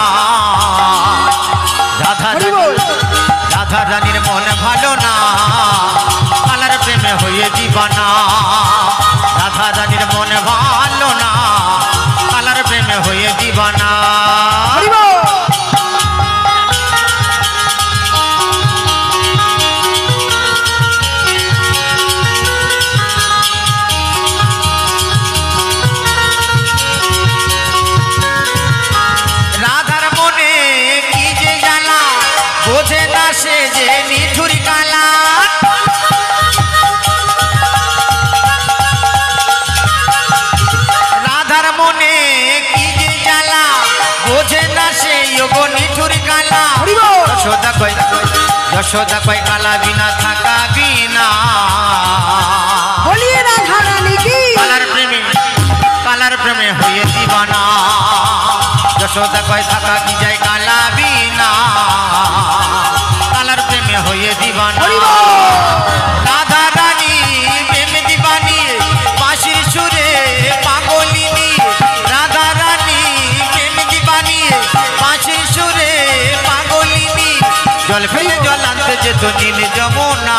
রাধা হরি রানী, বল। রাধা রানীর মন ভালো না। কালার প্রেমে হয়ে দিবানা। রাধা রানীর মন ভালো যশোদা কয় কালা বিনা থাকা বিনা বলিয়ে রাধা রানী কি কালার প্রেমে হয়ে দিবানা যশোদা কয় থাকা কি যায় কালা বিনা কালার প্রেমে হয়ে দিবানা রাধা রানী প্রেম দিবানি বাঁশির সুরে পাগলিনী রাধা রানী প্রেম দিবানি বাঁশির সুরে পাগলিনী জল ফেলে জল আনতে যেত নীল যমুনা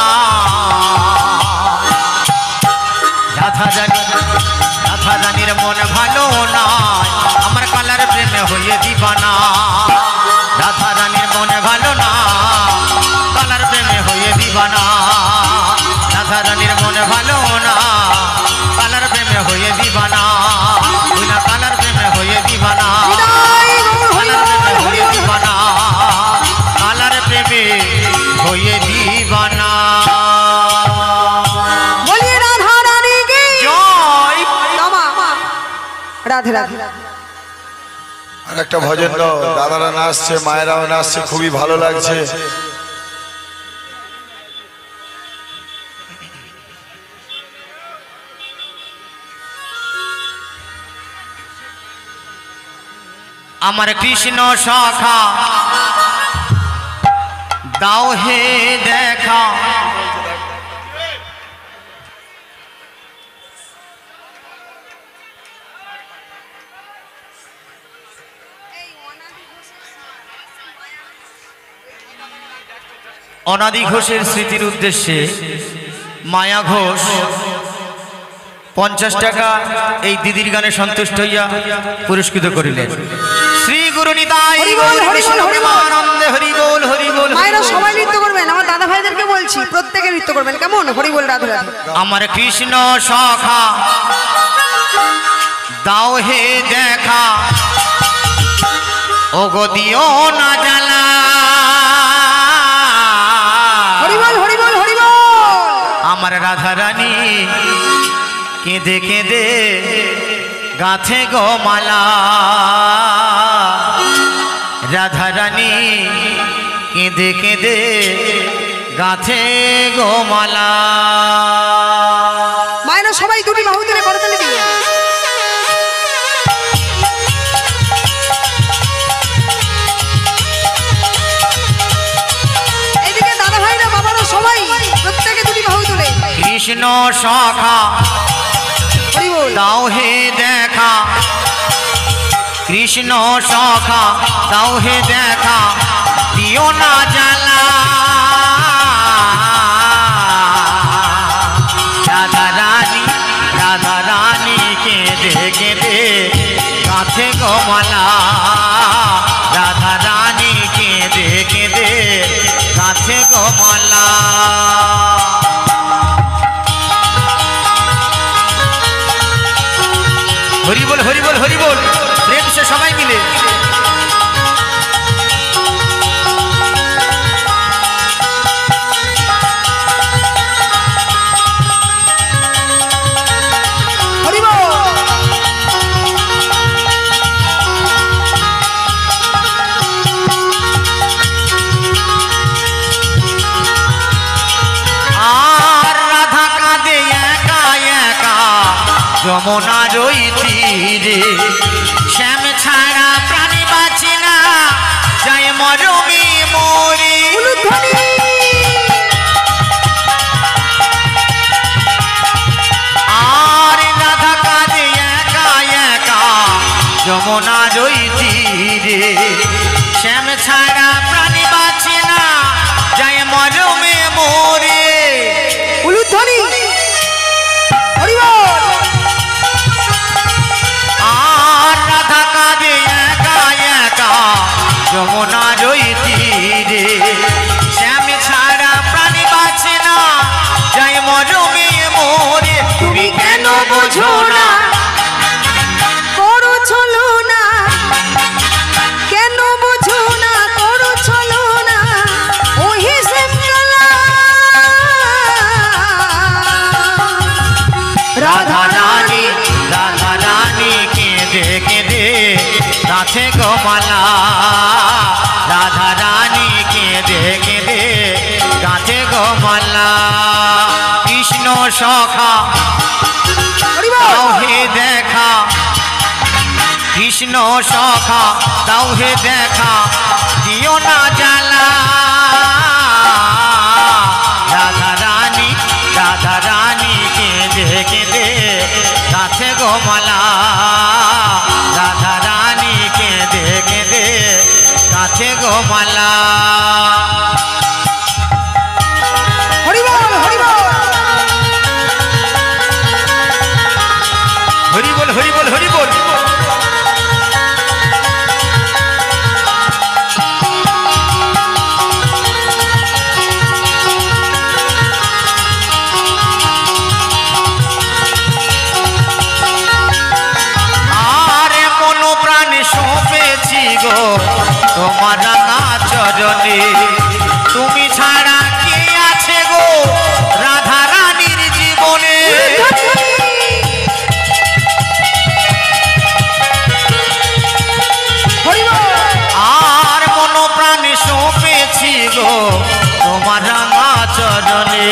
রাধা রানীর মন ভালো না আমার কালার প্রেমে হয়ে দিবানা রাধা রানীর মন ভালো না কালার প্রেমে হয়ে দিবানা রাধা রানীর মন ভালো না কালার প্রেমে হয়ে দিবানা বিনা কালার প্রেমে হয়ে দিবানা কালার প্রেমে হয়ে দিবানা কালার প্রেমে হয়ে দিবানা রাধে রাধে আর একটা ভজন দাও দাদারা নাচছে মায়েরাও নাচছে খুবই ভালো লাগছে আমার কৃষ্ণ সখা দাও হে দেখা অনাদি ঘোষের স্মৃতির উদ্দেশ্যে মায়া ঘোষ 50 টাকা এই দিদির গানে সন্তুষ্ট হইয়া পুরস্কৃত করিলেন শ্রী গুরু নিতাই আনন্দে হরি বল হরি বল মায়েরা সবাই নৃত্য করবেন আমার দাদা ভাইদেরকে বলছি প্রত্যেকে নৃত্য করবেন কেমন হরি বল রাধে রাধে আমার কৃষ্ণ সখা দাও হে দেখা ও গো দিও না জ্বালা আমার রাধা রানী কেঁদে কেঁদে গাথে গো মালা রাধা রানী কেঁদে কেঁদে গাথে গো মালা মায়েরা সবাই দুটি বাহু তুলে করতালি দিবে কৃষ্ণ সখা দাও হে দেখা কৃষ্ণ সখা দাও হে দেখা দিও না জ্বালা রাধা রানী কেঁদে কেঁদে গাথে গো মালা রাধা রানী কেঁদে কেঁদে গাথে গো মালা হরি বল হরি বল হরি বল প্রেম সে সবাই মিলে আর রাধা কাঁদে একা একা যমুনা রই তীরে শ্যাম ছাড়া প্রাণী বাঁচে না যায় মরমে মরে আর রাধা কাঁদে একা একা যমুনা রই তীরে শ্যাম ছাড়া প্রাণী বাঁচে না যায় মরমে মরে উলুধ্বনি আর রাধা কাঁদে একা একা যমুনা রই তীরে শ্যাম ছাড়া প্রাণী বাঁচে না যাই মরমে মোরে তুমি কেন বোঝো না করো চলো না কেন বোঝো না করো চলো না ওহি শ্যামলা সখা দাও হে দেখা, কৃষ্ণ সখা দাও হে দেখা, দিও না জ্বালা। রাধা রানী কেঁদে কেঁদে গাছে গোমালা, রাধা রানী কেঁদে কেঁদে গাছে গোমালা। হরি বল হরি বল। হরি বল হরি বল হরি বল। আরে মন প্রাণে সঁপেছি গো তোমার রাঙা চরণে, তুমি ছাড়া কে আছে গো রাধা রানীর জীবনে। আর মন প্রাণে সঁপেছি গো তোমার রাঙা চরণে,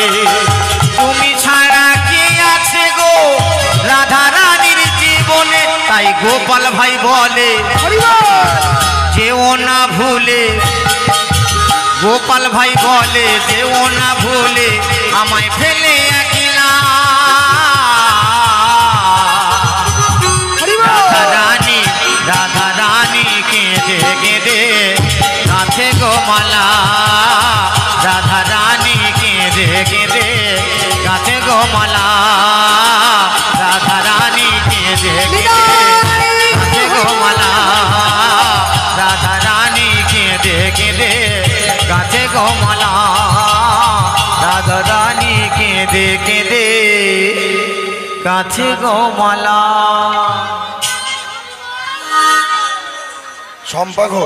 তুমি ছাড়া কে আছে গো রাধা রানীর জীবনে। তাই গোপাল ভাই বলে যেও না ভুলে, গোপাল ভাই বলে যেও না ভুলে আমায় ফেলে একলা। রাধা রানী কেঁদে কেঁদে গাছে গোমালা, রাধা রানী কেঁদে কেঁদে গাছে গোমালা, রাধা রানী কেঁদে কেঁদে গাছে গোমালা, রাধা রানী কেঁদে কেঁদে গাছে গোমালা, রাধা রানী কেঁদে কেঁদে গাছে গোমালা। সম্পাঘর